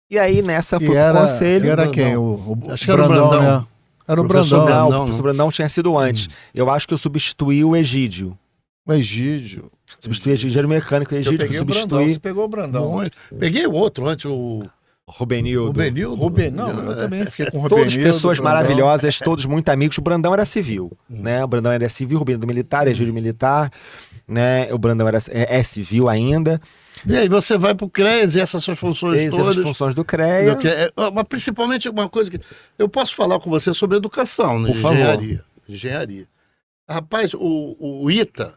[SPEAKER 3] E aí nessa fui pro conselho.
[SPEAKER 1] E era
[SPEAKER 2] Brandão.
[SPEAKER 1] quem?
[SPEAKER 2] Acho que era o Brandão.
[SPEAKER 1] Né? Era o
[SPEAKER 2] Professor
[SPEAKER 1] Brandão.
[SPEAKER 3] Não, o professor Brandão tinha sido antes. Eu acho que eu substituí o Egídio.
[SPEAKER 1] O Egídio.
[SPEAKER 3] Substituí o Egídio mecânico, o Egídio que eu substituí.
[SPEAKER 1] Você pegou o Brandão.
[SPEAKER 2] Peguei o outro antes, o
[SPEAKER 3] Rubenildo.
[SPEAKER 1] Não, eu também fiquei com o Rubenildo.
[SPEAKER 3] Todas pessoas maravilhosas, todos muito amigos. O Brandão era civil, né? O Brandão era civil, o Rubenildo militar, Egídio militar, né? O Brandão é civil ainda.
[SPEAKER 2] E aí você vai pro CREA, exerce essas funções todas.
[SPEAKER 3] Essas funções do CREA.
[SPEAKER 2] Mas principalmente uma coisa que... Eu posso falar com você sobre educação, né?
[SPEAKER 3] Por favor.
[SPEAKER 2] Engenharia. Rapaz, o ITA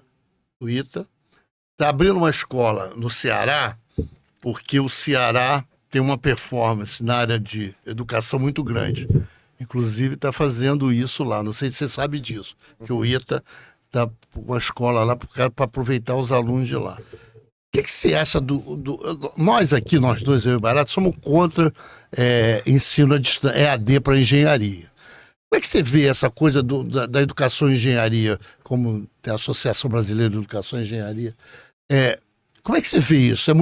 [SPEAKER 2] está abrindo uma escola no Ceará, porque o Ceará tem uma performance na área de educação muito grande. Inclusive está fazendo isso lá. Não sei se você sabe disso, que o ITA está com uma escola lá para aproveitar os alunos de lá. O que você acha nós aqui, nós dois, eu e o Barato, somos contra ensino EAD para engenharia. Como é que você vê essa coisa da educação e engenharia, como tem a Associação Brasileira de Educação e Engenharia? Como é que você vê isso? É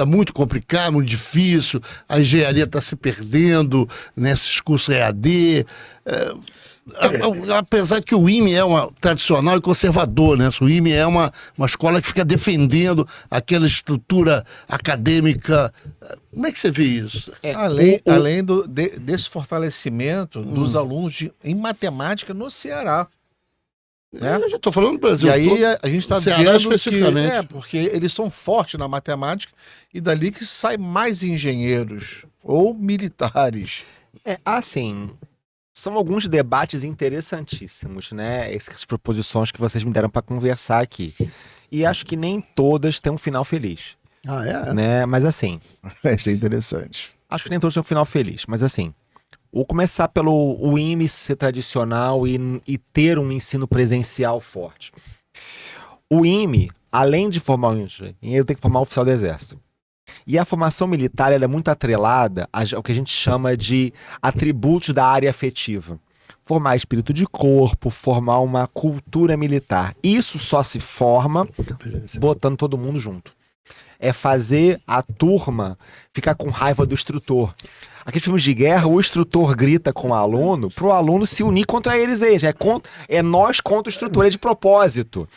[SPEAKER 2] muito complicado, muito difícil, a engenharia está se perdendo nesses cursos EAD. Apesar que o IME é tradicional e conservador, né? O IME é uma escola que fica defendendo aquela estrutura acadêmica. Como é que você vê isso?
[SPEAKER 1] Além desse fortalecimento dos alunos em matemática no Ceará. Né?
[SPEAKER 2] Eu já estou falando do Brasil.
[SPEAKER 1] E aí a gente está
[SPEAKER 2] Ceará
[SPEAKER 1] vendo
[SPEAKER 2] especificamente.
[SPEAKER 1] porque eles são fortes na matemática e dali que sai mais engenheiros ou militares.
[SPEAKER 3] Assim, são alguns debates interessantíssimos, né? Essas proposições que vocês me deram para conversar aqui. E acho que nem todas têm um final feliz, né? Mas assim,
[SPEAKER 1] Isso é interessante.
[SPEAKER 3] acho que nem todas têm um final feliz, mas assim, vou começar pelo o IME ser tradicional e ter um ensino presencial forte. O IME, além de formar um engenheiro, tem que formar um oficial do Exército. E a formação militar ela é muito atrelada ao que a gente chama de atributos da área afetiva. Formar espírito de corpo, formar uma cultura militar. Isso só se forma botando todo mundo junto. É fazer a turma ficar com raiva do instrutor. Aqueles filmes de guerra, o instrutor grita com o aluno para o aluno se unir contra eles. É nós contra o instrutor, é de propósito.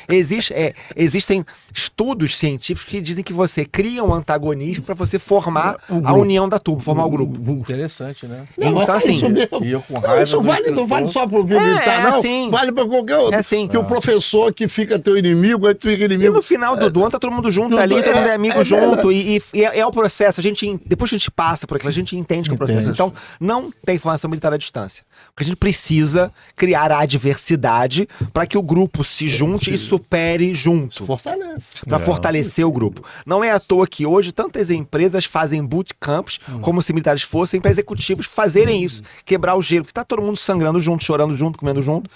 [SPEAKER 3] Existem estudos científicos que dizem que você cria um antagonismo para você formar a união da turma, formar o grupo.
[SPEAKER 1] Interessante, né?
[SPEAKER 3] Então, assim,
[SPEAKER 1] E eu com raiva
[SPEAKER 2] Isso
[SPEAKER 1] do
[SPEAKER 2] não vale
[SPEAKER 1] instrutor.
[SPEAKER 2] só para o militar, não.
[SPEAKER 3] assim.
[SPEAKER 2] Vale para qualquer outro.
[SPEAKER 3] É assim.
[SPEAKER 2] Que o professor que fica teu inimigo, aí tu fica
[SPEAKER 3] E
[SPEAKER 2] inimigo.
[SPEAKER 3] no final do ano tá todo mundo junto
[SPEAKER 2] Tudo
[SPEAKER 3] ali, todo mundo é amigo junto.
[SPEAKER 2] verdade.
[SPEAKER 3] E é o processo. Depois que a gente passa por aquilo, a gente entende que é o processo.
[SPEAKER 1] Entende.
[SPEAKER 3] Então, não tem formação militar à distância. Porque a gente precisa criar a adversidade para que o grupo se junte e supere junto.
[SPEAKER 2] Fortalece.
[SPEAKER 3] Para fortalecer o grupo. Não é à toa que hoje tantas empresas fazem bootcamps como se militares fossem para executivos fazerem isso, quebrar o gelo, porque tá todo mundo sangrando junto, chorando junto, comendo junto.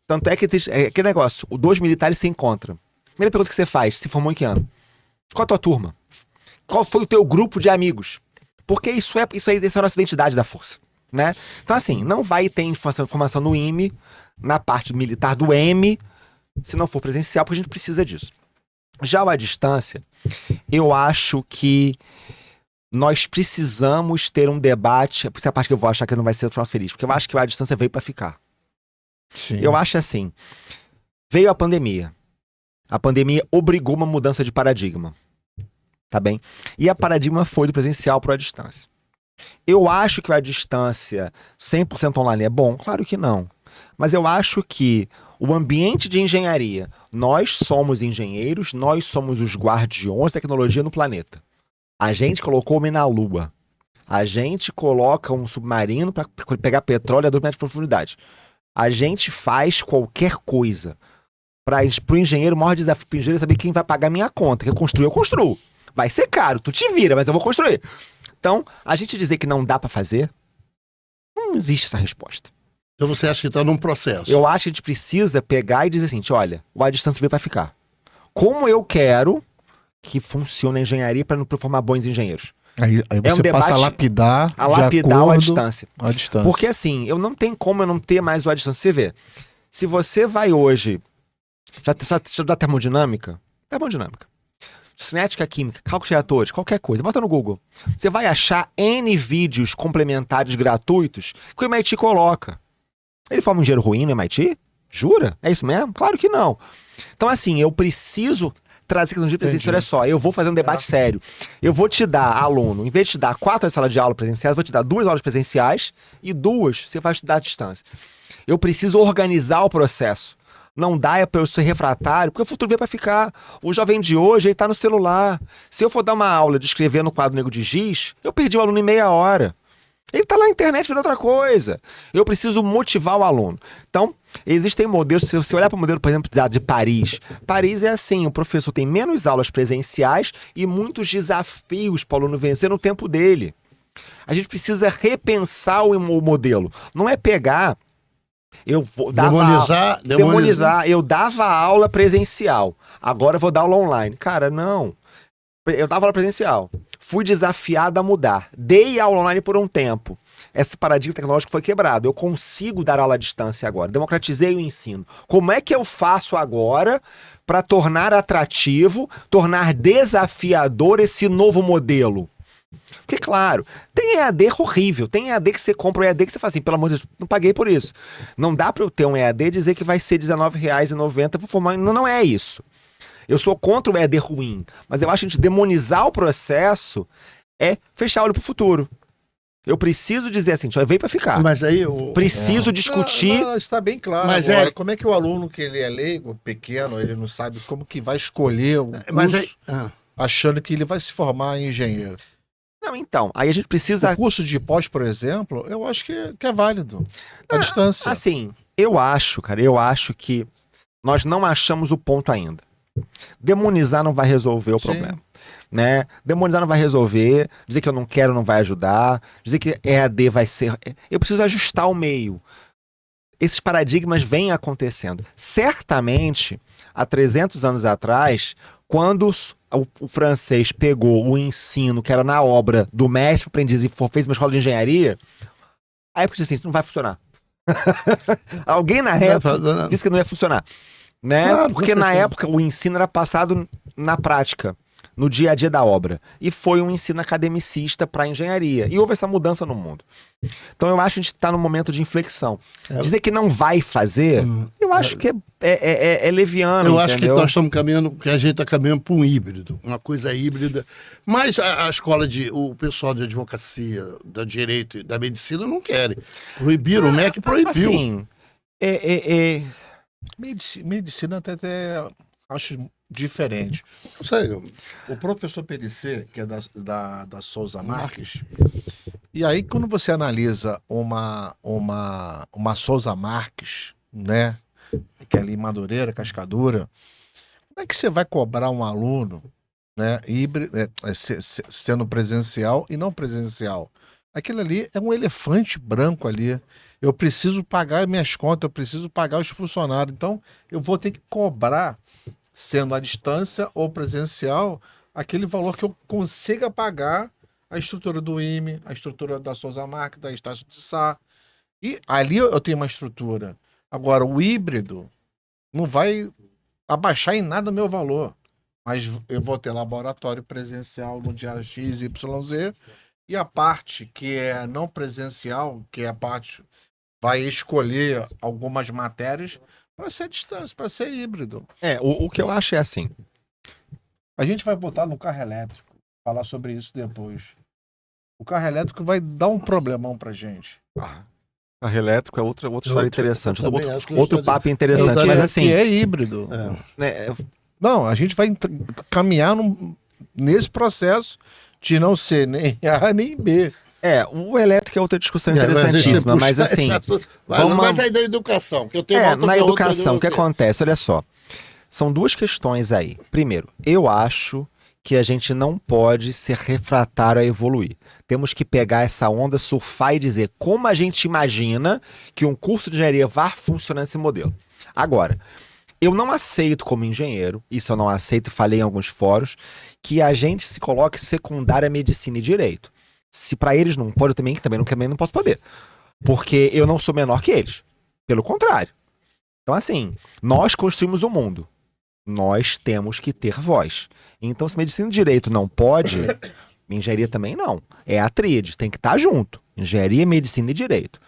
[SPEAKER 3] Tanto é que existe aquele negócio, os dois militares se encontram. Primeira pergunta que você faz, se formou em que ano? Qual a tua turma? Qual foi o teu grupo de amigos? Porque essa é a nossa identidade da força, né? Então assim, não vai ter informação no IME, na parte militar do M, se não for presencial, porque a gente precisa disso. Já à distância, eu acho que nós precisamos ter um debate, essa é a parte que eu vou achar que não vai ser o final feliz, porque eu acho que a distância veio para ficar.
[SPEAKER 1] Sim.
[SPEAKER 3] Eu acho assim, veio a pandemia. A pandemia obrigou uma mudança de paradigma, tá bem? E a paradigma foi do presencial para a distância. Eu acho que a distância 100% online é bom? Claro que não. Mas eu acho que o ambiente de engenharia, nós somos engenheiros, nós somos os guardiões da tecnologia no planeta. A gente colocou homem na Lua. A gente coloca um submarino para pegar petróleo a 2 metros de profundidade. A gente faz qualquer coisa. Para o engenheiro, o maior desafio para o engenheiro é saber quem vai pagar a minha conta. Que eu construo. Vai ser caro, tu te vira, mas eu vou construir. Então, a gente dizer que não dá para fazer, não existe essa resposta.
[SPEAKER 2] Então você acha que está num processo?
[SPEAKER 3] Eu acho que a gente precisa pegar e dizer assim, olha, a distância veio para ficar. Como eu quero que funcione a engenharia para formar bons engenheiros?
[SPEAKER 1] Aí você
[SPEAKER 3] debate
[SPEAKER 1] passa a lapidar de
[SPEAKER 3] a
[SPEAKER 1] acordo
[SPEAKER 3] distância.
[SPEAKER 1] à distância.
[SPEAKER 3] Porque assim, eu não tenho como eu não ter mais a distância. Você vê, se você vai hoje, já dá termodinâmica? Termodinâmica. Cinética química, cálculo de reatores, qualquer coisa, bota no Google. Você vai achar N vídeos complementares gratuitos que o MIT coloca. Ele forma um engenheiro ruim no MIT? Jura? É isso mesmo? Claro que não. Então assim, eu preciso trazer tecnologia presencial. Olha só, eu vou fazer um debate sério. Eu vou te dar, aluno, em vez de te dar 4 salas de aula presenciais, eu vou te dar 2 aulas presenciais e 2 você vai estudar à distância. Eu preciso organizar o processo. Não dá para eu ser refratário, porque o futuro veio para ficar. O jovem de hoje, ele tá no celular. Se eu for dar uma aula de escrever no quadro negro de giz, eu perdi o aluno em meia hora. Ele tá lá na internet vendo outra coisa. Eu preciso motivar o aluno. Então, existem modelos, se você olhar para o modelo, por exemplo, de Paris. Paris é assim, o professor tem menos aulas presenciais e muitos desafios para o aluno vencer no tempo dele. A gente precisa repensar o modelo. Não é pegar... Eu vou demonizar. Eu dava aula presencial. Agora eu vou dar aula online. Cara, não. Eu dava aula presencial. Fui desafiado a mudar. Dei aula online por um tempo. Esse paradigma tecnológico foi quebrado. Eu consigo dar aula à distância agora. Democratizei o ensino. Como é que eu faço agora para tornar atrativo, tornar desafiador esse novo modelo? Porque, claro, tem EAD horrível, tem EAD que você compra um EAD que você fala assim, pelo amor de Deus, não paguei por isso. Não dá pra eu ter um EAD e dizer que vai ser R$19,90, vou formar. Não é isso. Eu sou contra o EAD ruim, mas eu acho que a gente demonizar o processo é fechar o olho pro futuro. Eu preciso dizer assim, veio pra ficar.
[SPEAKER 2] Mas aí
[SPEAKER 3] Preciso discutir.
[SPEAKER 1] Não, está bem claro.
[SPEAKER 2] Mas
[SPEAKER 1] agora, como é que o aluno que ele é leigo, pequeno, ele não sabe como que vai escolher o curso,
[SPEAKER 2] Mas aí,
[SPEAKER 1] achando que ele vai se formar em engenheiro?
[SPEAKER 3] Não, então, aí a gente precisa.
[SPEAKER 1] O curso de pós, por exemplo, eu acho que é válido. À distância.
[SPEAKER 3] Assim, eu acho que nós não achamos o ponto ainda. Demonizar não vai resolver o
[SPEAKER 1] Sim.
[SPEAKER 3] problema. Né? Demonizar não vai resolver, dizer que eu não quero não vai ajudar, dizer que EAD vai ser. Eu preciso ajustar o meio. Esses paradigmas vêm acontecendo. Certamente, há 300 anos atrás, quando o francês pegou o ensino que era na obra do mestre aprendiz e fez uma escola de engenharia, aí eu disse assim, não vai funcionar. Alguém na época disse que não ia funcionar. Né?
[SPEAKER 2] Claro,
[SPEAKER 3] Porque na época o ensino era passado na prática, no dia a dia da obra. E foi um ensino academicista para engenharia. E houve essa mudança no mundo. Então eu acho que a gente está num momento de inflexão. Dizer que não vai fazer, eu acho que é leviano.
[SPEAKER 2] eu acho que
[SPEAKER 3] entendeu?
[SPEAKER 2] nós estamos caminhando, que a gente está caminhando para um híbrido, uma coisa híbrida. Mas a escola o pessoal de advocacia, do direito e da medicina não querem. Proibiram, o MEC proibiu.
[SPEAKER 3] Assim,
[SPEAKER 1] Medicina até acho diferente.
[SPEAKER 2] Não sei,
[SPEAKER 1] O professor PDC, que é da Souza Marques, e aí quando você analisa uma Souza Marques, né, que é ali em Madureira, Cascadura, como é que você vai cobrar um aluno, né, sendo presencial e não presencial? Aquilo ali é um elefante branco ali. Eu preciso pagar minhas contas, eu preciso pagar os funcionários. Então, eu vou ter que cobrar, sendo à distância ou presencial, aquele valor que eu consiga pagar a estrutura do IME, a estrutura da Souza Marques, da Estácio de Sá. E ali eu tenho uma estrutura. Agora, o híbrido não vai abaixar em nada o meu valor. Mas eu vou ter laboratório presencial no dia X, Y, Z. E a parte que é não presencial, que é a parte vai escolher algumas matérias para ser à distância, para ser híbrido.
[SPEAKER 3] o que eu acho é assim.
[SPEAKER 1] A gente vai botar no carro elétrico, falar sobre isso depois. O carro elétrico vai dar um problemão pra gente.
[SPEAKER 3] Carro elétrico é outra história interessante.
[SPEAKER 2] eu também acho que
[SPEAKER 3] Outro papo interessante.
[SPEAKER 1] Que
[SPEAKER 3] Mas
[SPEAKER 1] é-
[SPEAKER 3] assim,
[SPEAKER 1] que é híbrido.
[SPEAKER 3] né,
[SPEAKER 1] Não, a gente vai caminhar nesse processo de não ser nem A nem B.
[SPEAKER 3] o elétrico é outra discussão interessantíssima, mas assim, vamos-
[SPEAKER 2] Mas aí da educação, que eu tenho uma outra
[SPEAKER 3] na
[SPEAKER 2] pergunta
[SPEAKER 3] educação, o
[SPEAKER 2] de
[SPEAKER 3] que
[SPEAKER 2] você.
[SPEAKER 3] acontece? Olha só, são duas questões aí. Primeiro, eu acho que a gente não pode ser refratário a evoluir. Temos que pegar essa onda, surfar e dizer como a gente imagina que um curso de engenharia vai funcionar nesse modelo. Agora, eu não aceito como engenheiro, isso eu não aceito, falei em alguns fóruns, que a gente se coloque secundária a medicina e direito. Se para eles não pode, eu também não posso poder. Porque eu não sou menor que eles. Pelo contrário. Então, assim, nós construímos o mundo. Nós temos que ter voz. Então, se medicina e direito não pode, engenharia também não. É a tríade, tem que estar junto. Engenharia, medicina e direito.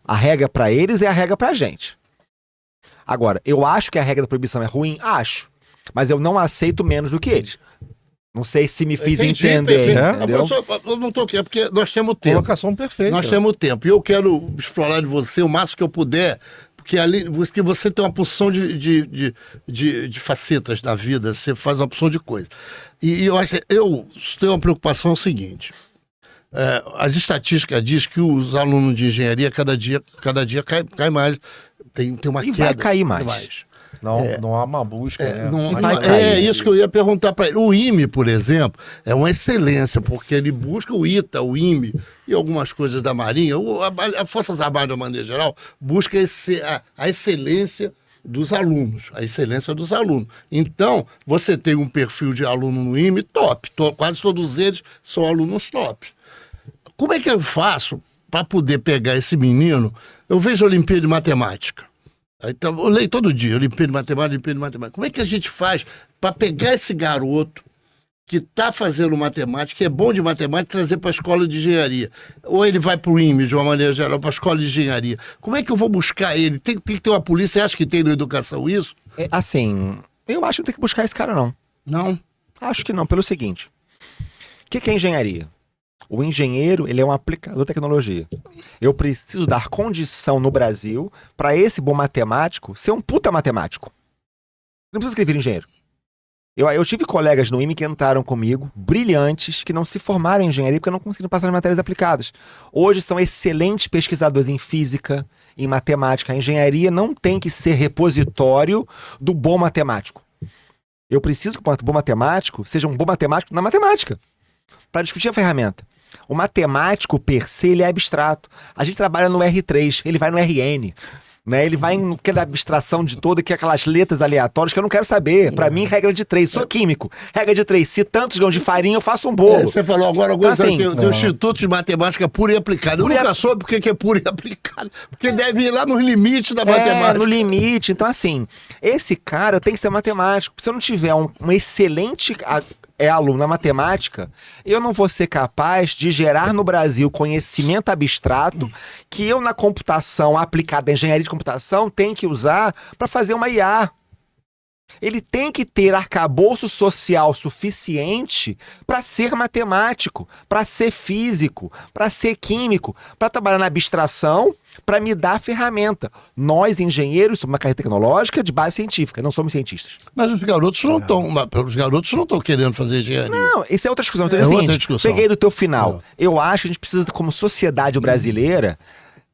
[SPEAKER 3] A regra para eles é a regra pra gente. Agora, eu acho que a regra da proibição é ruim? Acho. Mas eu não aceito menos do que eles. Não sei se me fiz
[SPEAKER 2] Entendi,
[SPEAKER 3] entender,
[SPEAKER 2] perfeito.
[SPEAKER 3] entendeu?
[SPEAKER 2] Eu não tô aqui, é porque nós temos tempo.
[SPEAKER 1] Colocação perfeita.
[SPEAKER 2] Nós temos tempo. E eu quero explorar de você o máximo que eu puder, porque ali porque você tem uma porção de facetas da vida, você faz uma porção de coisa. E eu acho eu tenho uma preocupação seguinte. As estatísticas dizem que os alunos de engenharia cada dia cai mais. Tem uma
[SPEAKER 3] E
[SPEAKER 2] queda.
[SPEAKER 3] vai cair mais.
[SPEAKER 1] Não há uma busca, né?
[SPEAKER 3] vai cair.
[SPEAKER 2] Isso que eu ia perguntar para ele. O IME, por exemplo, é uma excelência, porque ele busca o ITA, o IME e algumas coisas da Marinha, a Forças Armadas, de uma maneira geral, busca a excelência dos alunos, a excelência dos alunos. Então, você tem um perfil de aluno no IME top, quase todos eles são alunos top. Como é que eu faço para poder pegar esse menino? Eu vejo a Olimpíada de Matemática. Então, eu leio todo dia, Olimpíada de Matemática. Como é que a gente faz para pegar esse garoto que está fazendo matemática, que é bom de matemática, trazer para a escola de engenharia? Ou ele vai para o IME, de uma maneira geral, para a escola de engenharia? Como é que eu vou buscar ele? Tem que ter uma polícia. Você acha que tem na educação isso?
[SPEAKER 3] Assim, eu acho que não tem que buscar esse cara, não.
[SPEAKER 2] Não.
[SPEAKER 3] Acho que não, pelo seguinte. O que é engenharia? O engenheiro, ele é um aplicador de tecnologia. Eu preciso dar condição no Brasil para esse bom matemático ser um puta matemático. Não precisa escrever engenheiro. Eu tive colegas no IME que entraram comigo, brilhantes, que não se formaram em engenharia porque não conseguiram passar nas matérias aplicadas. Hoje são excelentes pesquisadores em física, em matemática. A engenharia não tem que ser repositório do bom matemático. Eu preciso que o bom matemático seja um bom matemático na matemática, para discutir a ferramenta. O matemático, per se, ele é abstrato. A gente trabalha no R3, ele vai no RN. Né? Ele vai em aquela abstração de toda, que é aquelas letras aleatórias que eu não quero saber. Para mim, regra de 3. Sou químico. Regra de 3. Se tantos grãos de farinha, eu faço um bolo.
[SPEAKER 2] Você falou agora
[SPEAKER 3] então, assim,
[SPEAKER 2] tem o Instituto de Matemática Pura e Aplicada. Eu nunca soube por que é pura e aplicada. Porque deve ir lá nos limites da matemática.
[SPEAKER 3] No limite. Então, assim, esse cara tem que ser matemático. Se eu não tiver um excelente aluno na matemática, eu não vou ser capaz de gerar no Brasil conhecimento abstrato que eu, na computação aplicada, engenharia de computação, tenho que usar para fazer uma IA. Ele tem que ter arcabouço social suficiente para ser matemático, para ser físico, para ser químico, para trabalhar na abstração, para me dar a ferramenta. Nós, engenheiros, somos uma carreira tecnológica de base científica, não somos cientistas.
[SPEAKER 2] Mas os garotos não estão querendo fazer engenharia.
[SPEAKER 3] Não, isso é outra discussão. Então,
[SPEAKER 2] É outra discussão.
[SPEAKER 3] Peguei do teu final. Eu acho que a gente precisa, como sociedade brasileira,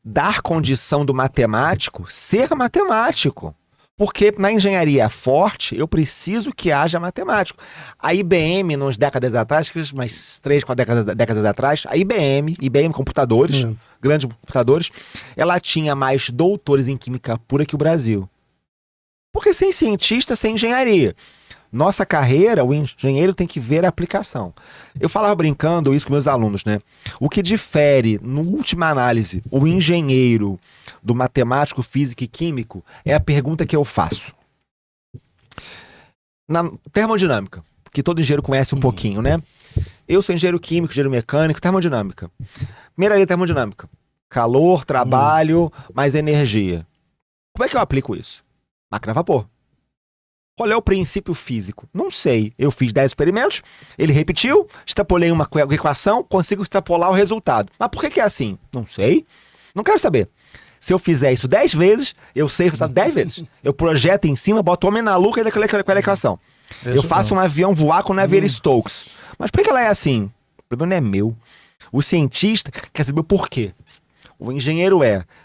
[SPEAKER 3] dar condição do matemático ser matemático. Porque na engenharia forte, eu preciso que haja matemático. A IBM, umas décadas atrás, umas 3, 4 décadas atrás, a IBM Computadores, grandes computadores, ela tinha mais doutores em química pura que o Brasil. Porque sem cientista, sem engenharia. Nossa carreira, o engenheiro tem que ver a aplicação. Eu falava brincando isso com meus alunos, né? O que difere, no última análise, o engenheiro do matemático, físico e químico é a pergunta que eu faço. Na termodinâmica, que todo engenheiro conhece um pouquinho, né? Eu sou engenheiro químico, engenheiro mecânico, termodinâmica. Primeira lei termodinâmica. Calor, trabalho, mais energia. Como é que eu aplico isso? Máquina a vapor. Qual é o princípio físico? Não sei. Eu fiz 10 experimentos, ele repetiu, extrapolei uma equação, consigo extrapolar o resultado. Mas por que é assim? Não sei. Não quero saber. Se eu fizer isso 10 vezes, eu sei o resultado 10 vezes. Eu projeto em cima, boto o homem na lua e qual é a equação. Eu faço um avião voar com Navier-Stokes. Mas por que ela é assim? O problema não é meu. O cientista quer saber o porquê. O engenheiro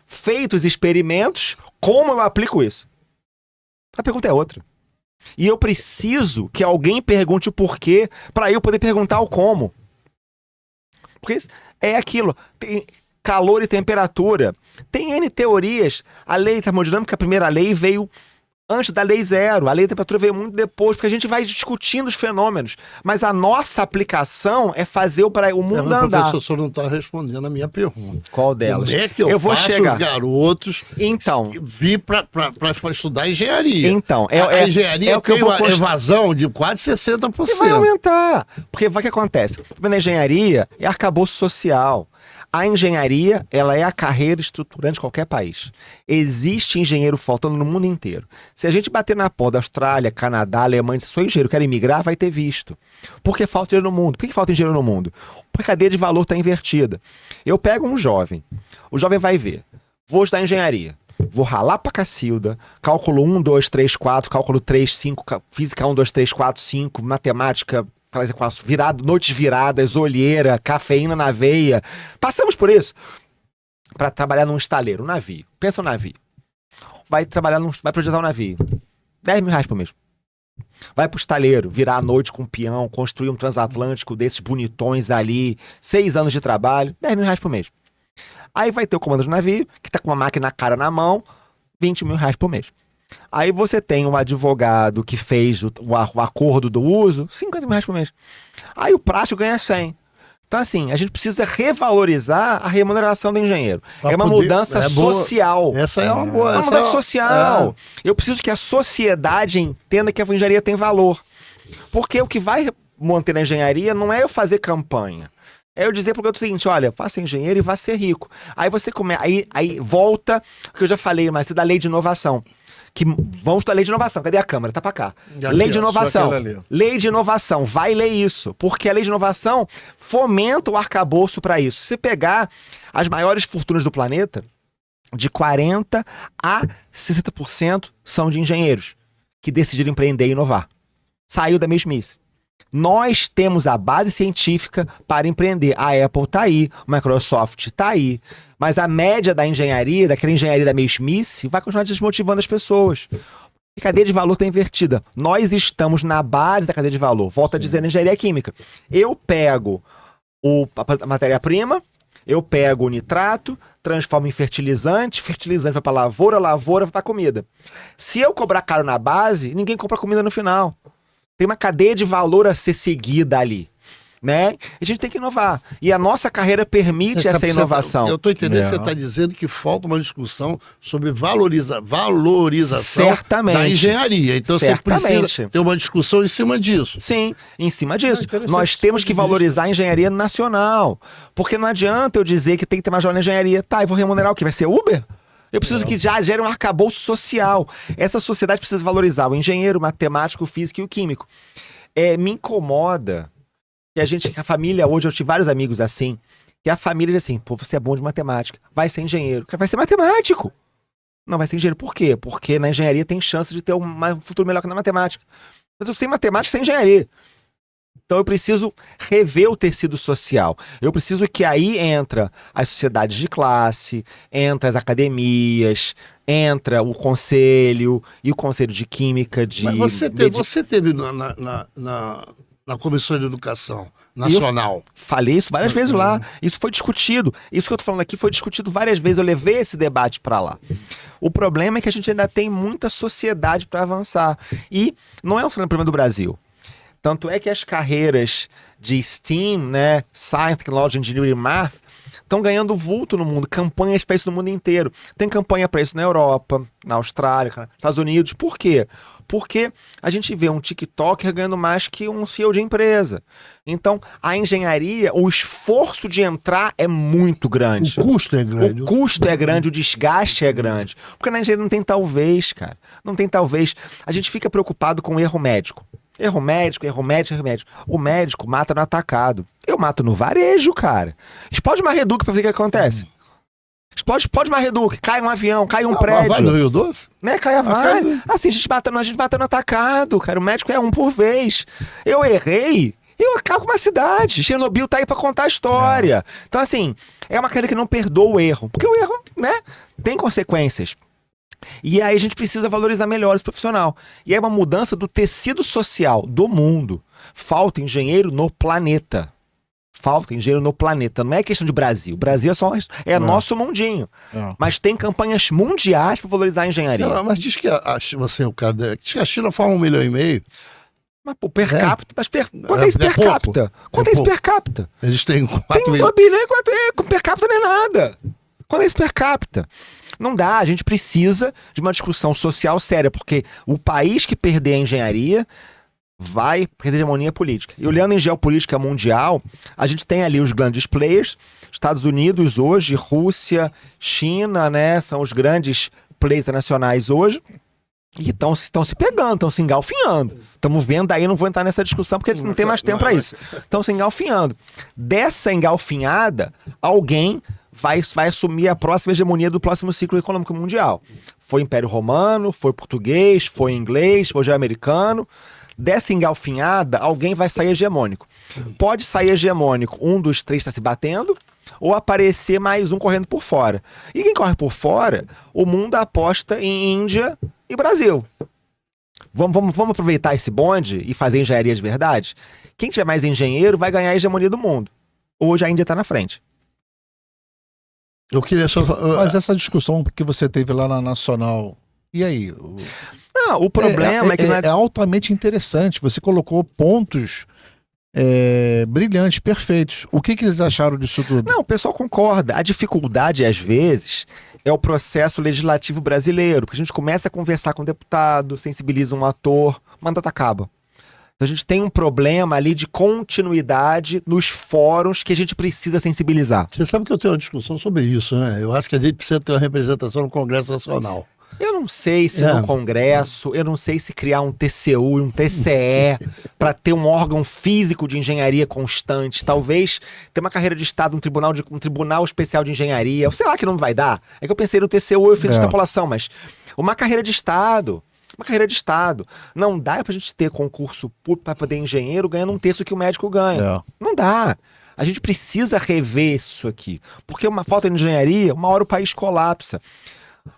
[SPEAKER 3] feito os experimentos, como eu aplico isso? A pergunta é outra. E eu preciso que alguém pergunte o porquê para eu poder perguntar o como. Porque é aquilo. Tem calor e temperatura. Tem N teorias. A lei termodinâmica, a primeira lei, veio antes da lei zero. A lei da temperatura veio muito depois, porque a gente vai discutindo os fenômenos. Mas a nossa aplicação é fazer o mundo andar.
[SPEAKER 2] O professor não está respondendo a minha pergunta.
[SPEAKER 3] Qual delas?
[SPEAKER 2] Como é que eu
[SPEAKER 3] vou
[SPEAKER 2] faço
[SPEAKER 3] chegar.
[SPEAKER 2] Os garotos vir para estudar engenharia?
[SPEAKER 3] Então,
[SPEAKER 2] a engenharia
[SPEAKER 3] é o que
[SPEAKER 2] tem
[SPEAKER 3] eu vou
[SPEAKER 2] uma evasão de quase 60%.
[SPEAKER 3] E vai aumentar. Porque o que acontece? Na engenharia é arcabouço social. A engenharia, ela é a carreira estruturante de qualquer país. Existe engenheiro faltando no mundo inteiro. Se a gente bater na porta da Austrália, Canadá, Alemanha, se sou engenheiro, quer emigrar, vai ter visto. Por que falta engenheiro no mundo? Por que falta engenheiro no mundo? Porque a cadeia de valor está invertida. Eu pego um jovem, o jovem vai ver, vou estudar engenharia, vou ralar pra Cacilda, cálculo 1, 2, 3, 4, cálculo 3, 5, física 1, 2, 3, 4, 5, matemática, aquelas equações, noites viradas, olheira, cafeína na veia. Passamos por isso. Para trabalhar num estaleiro, um navio. Pensa um navio. Vai projetar um navio. 10 mil reais por mês. Vai pro estaleiro, virar a noite com um peão, construir um transatlântico desses bonitões ali, 6 anos de trabalho, 10 mil reais por mês. Aí vai ter o comando do navio, que tá com uma máquina cara na mão, 20 mil reais por mês. Aí você tem um advogado que fez o acordo do uso, 50 mil reais por mês. Aí o prático ganha 100. Então, assim, a gente precisa revalorizar a remuneração do engenheiro. É uma mudança social.
[SPEAKER 2] Essa é uma boa.
[SPEAKER 3] É uma mudança social. Eu preciso que a sociedade entenda que a engenharia tem valor. Porque o que vai montei na engenharia não é eu fazer campanha. É eu dizer pro garoto o seguinte, olha, faça engenheiro e vá ser rico. Aí você começa, aí volta, o que eu já falei, mas é da lei de inovação. Que vamos estudar lei de inovação. Cadê a câmera? Tá pra cá.
[SPEAKER 2] Aqui,
[SPEAKER 3] lei de
[SPEAKER 2] ó,
[SPEAKER 3] inovação.
[SPEAKER 2] só aquela ali, ó.
[SPEAKER 3] Lei de inovação. Vai ler isso. Porque a lei de inovação fomenta o arcabouço para isso. Se pegar as maiores fortunas do planeta, de 40% a 60% são de engenheiros que decidiram empreender e inovar. Saiu da mesmice. Nós temos a base científica para empreender. A Apple tá aí, o Microsoft tá aí. Mas a média da engenharia, daquela engenharia da mesmice, vai continuar desmotivando as pessoas. A cadeia de valor está invertida. Nós estamos na base da cadeia de valor. Volto a dizer na engenharia química. Eu pego a matéria-prima, eu pego o nitrato, transformo em fertilizante, fertilizante vai para lavoura, lavoura vai para comida. Se eu cobrar caro na base, ninguém compra comida no final. Tem uma cadeia de valor a ser seguida ali, né? A gente tem que inovar. E a nossa carreira permite essa inovação.
[SPEAKER 2] Eu estou entendendo que você está dizendo que falta uma discussão sobre valorização
[SPEAKER 3] Certamente.
[SPEAKER 2] da engenharia. Então você precisa ter uma discussão em cima disso.
[SPEAKER 3] Sim, em cima disso. Nós temos que valorizar a engenharia nacional. Porque não adianta eu dizer que tem que ter mais jovem na engenharia. Tá, eu vou remunerar o quê? Vai ser Uber? Eu preciso que já gere um arcabouço social. Essa sociedade precisa valorizar o engenheiro, o matemático, o físico e o químico. Me incomoda que a família, hoje eu tive vários amigos assim, que a família diz assim, pô, você é bom de matemática, vai ser engenheiro. Vai ser matemático. Não vai ser engenheiro. Por quê? Porque na engenharia tem chance de ter um futuro melhor que na matemática. Mas eu sei matemática sem engenharia. Então eu preciso rever o tecido social. Eu preciso que aí entra as sociedades de classe, entra as academias, entra o conselho e o conselho de química.
[SPEAKER 2] Mas você teve na Comissão de Educação Nacional.
[SPEAKER 3] Eu falei isso várias vezes lá. Isso foi discutido. Isso que eu tô falando aqui foi discutido várias vezes. Eu levei esse debate para lá. O problema é que a gente ainda tem muita sociedade para avançar. E não é um problema do Brasil. Tanto é que as carreiras de STEAM, né, Science, Technology, Engineering e Math, estão ganhando vulto no mundo, campanhas para isso no mundo inteiro. Tem campanha para isso na Europa, na Austrália, nos Estados Unidos. Por quê? Porque a gente vê um TikToker ganhando mais que um CEO de empresa. Então, a engenharia, o esforço de entrar é muito grande.
[SPEAKER 2] O custo é grande.
[SPEAKER 3] O custo é grande, o desgaste é grande. Porque na engenharia não tem talvez, cara. Não tem talvez. A gente fica preocupado com o erro médico. Erro médico. O médico mata no atacado. Eu mato no varejo, cara. Explode uma Reduc pra ver o que acontece. Explode uma Reduc, cai um avião, cai um prédio.
[SPEAKER 2] Vai no Rio Doce?
[SPEAKER 3] Né, cai a Vale. Assim, a gente mata no atacado, cara. O médico é um por vez. Eu errei, eu acabo com uma cidade. Chernobyl tá aí pra contar a história. Então, assim, é uma carreira que não perdoa o erro. Porque o erro, né, tem consequências. E aí a gente precisa valorizar melhor esse profissional. E é uma mudança do tecido social do mundo. Falta engenheiro no planeta. Não é questão de Brasil. O Brasil é nosso mundinho. Mas tem campanhas mundiais para valorizar a engenharia.
[SPEAKER 2] Não, mas diz que você é o cara. Diz que a China forma 1,5 milhão.
[SPEAKER 3] Mas pô, per capita. Mas quanto é isso per capita? Quanto é isso per capita?
[SPEAKER 2] Eles têm 4
[SPEAKER 3] milhões.
[SPEAKER 2] milhões.
[SPEAKER 3] Com per capita não é nada. Quanto é isso per capita? Não dá, a gente precisa de uma discussão social séria, porque o país que perder a engenharia vai perder a hegemonia política. E olhando em geopolítica mundial, a gente tem ali os grandes players, Estados Unidos hoje, Rússia, China, né, são os grandes players nacionais hoje, e estão se pegando, estão se engalfinhando. Estamos vendo aí, não vou entrar nessa discussão porque a gente não tem mais tempo para isso. Estão se engalfinhando. Dessa engalfinhada, alguém vai assumir a próxima hegemonia do próximo ciclo econômico mundial. Foi Império Romano, foi português, foi inglês, hoje é americano. Dessa engalfinhada, alguém vai sair hegemônico. Pode sair hegemônico, um dos três está se batendo, ou aparecer mais um correndo por fora. E quem corre por fora, o mundo aposta em Índia e Brasil. Vamos aproveitar esse bonde e fazer engenharia de verdade? Quem tiver mais engenheiro vai ganhar a hegemonia do mundo. Hoje a Índia está na frente.
[SPEAKER 2] Eu queria só...
[SPEAKER 1] Mas essa discussão que você teve lá na Nacional, e aí?
[SPEAKER 3] Não, o problema é que...
[SPEAKER 1] É altamente interessante. Você colocou pontos brilhantes, perfeitos. O que eles acharam disso tudo?
[SPEAKER 3] Não, o pessoal concorda. A dificuldade, às vezes, é o processo legislativo brasileiro. Porque a gente começa a conversar com o deputado, sensibiliza um ator, mandato acaba. Então a gente tem um problema ali de continuidade nos fóruns que a gente precisa sensibilizar.
[SPEAKER 2] Você sabe que eu tenho uma discussão sobre isso, né? Eu acho que a gente precisa ter uma representação no Congresso Nacional.
[SPEAKER 3] Eu não sei se no Congresso, eu não sei se criar um TCU, um TCE, para ter um órgão físico de engenharia constante. Talvez ter uma carreira de Estado, um tribunal especial de engenharia. Sei lá que não vai dar. É que eu pensei no TCU, eu fiz extrapolação, mas uma carreira de Estado. Uma carreira de Estado. Não dá pra gente ter concurso público para poder engenheiro ganhando um terço que o médico ganha. Não dá. A gente precisa rever isso aqui. Porque uma falta de engenharia, uma hora o país colapsa.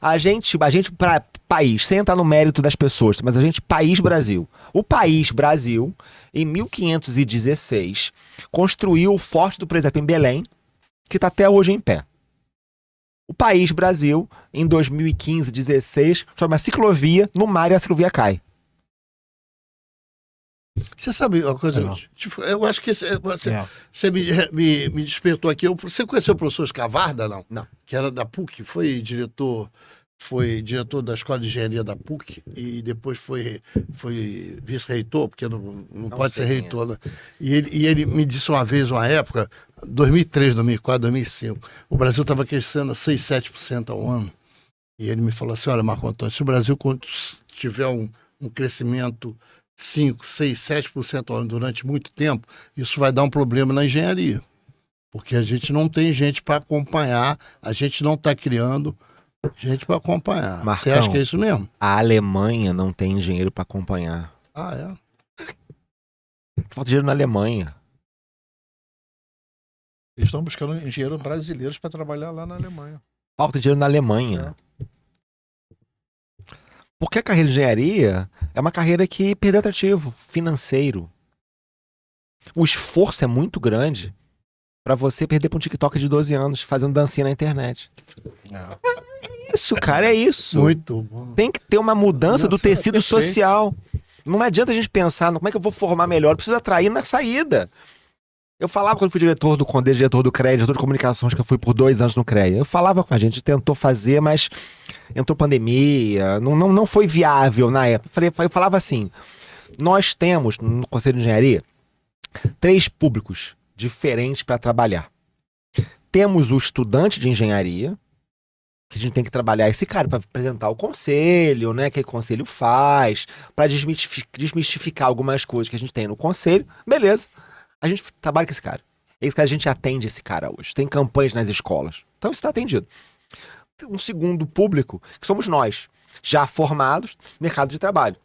[SPEAKER 3] A gente para país, sem entrar no mérito das pessoas, mas a gente, país Brasil. O país Brasil, em 1516, construiu o Forte do Presépio em Belém, que está até hoje em pé. O país Brasil, em 2015, 16, chama uma ciclovia no mar e a ciclovia cai.
[SPEAKER 2] Você sabe uma coisa? Eu acho que você me despertou aqui. Você conheceu o professor Escavarda, não?
[SPEAKER 3] Não.
[SPEAKER 2] Que era da PUC, foi diretor da Escola de Engenharia da PUC e depois foi vice-reitor, porque não pode ser reitor, né? E ele me disse uma vez, uma época, 2003, 2004, 2005, o Brasil estava crescendo a 6, 7% ao ano. E ele me falou assim, olha, Marco Antônio, se o Brasil tiver um crescimento 5, 6, 7% ao ano durante muito tempo, isso vai dar um problema na engenharia. Porque a gente não tem gente para acompanhar, a gente não está criando gente para acompanhar.
[SPEAKER 3] Marcão,
[SPEAKER 2] você acha que é isso mesmo?
[SPEAKER 3] A Alemanha não tem engenheiro para acompanhar.
[SPEAKER 2] Ah, é?
[SPEAKER 3] Falta dinheiro na Alemanha.
[SPEAKER 1] Eles estão buscando engenheiros brasileiros para trabalhar lá na Alemanha.
[SPEAKER 3] Falta dinheiro na Alemanha. Porque a carreira de engenharia é uma carreira que perdeu atrativo financeiro. O esforço é muito grande para você perder para um TikTok de 12 anos fazendo dancinha na internet. Isso, cara, é isso.
[SPEAKER 2] Muito bom.
[SPEAKER 3] Tem que ter uma mudança do tecido social. Não adianta a gente pensar no como é que eu vou formar melhor. Precisa atrair na saída. Eu falava quando fui diretor do CONDE, diretor do CREA, diretor de comunicações, que eu fui por 2 anos no CREA. Eu falava com a gente, tentou fazer, mas entrou pandemia, não foi viável na época. Eu falava assim, nós temos no Conselho de Engenharia 3 públicos diferentes para trabalhar. Temos o estudante de engenharia, que a gente tem que trabalhar esse cara para apresentar o conselho, né? Que o conselho faz, para desmistificar algumas coisas que a gente tem no conselho. Beleza. A gente trabalha com esse cara. Esse cara, a gente atende esse cara hoje. Tem campanhas nas escolas. Então isso está atendido. Um segundo público, que somos nós, já formados no mercado de trabalho.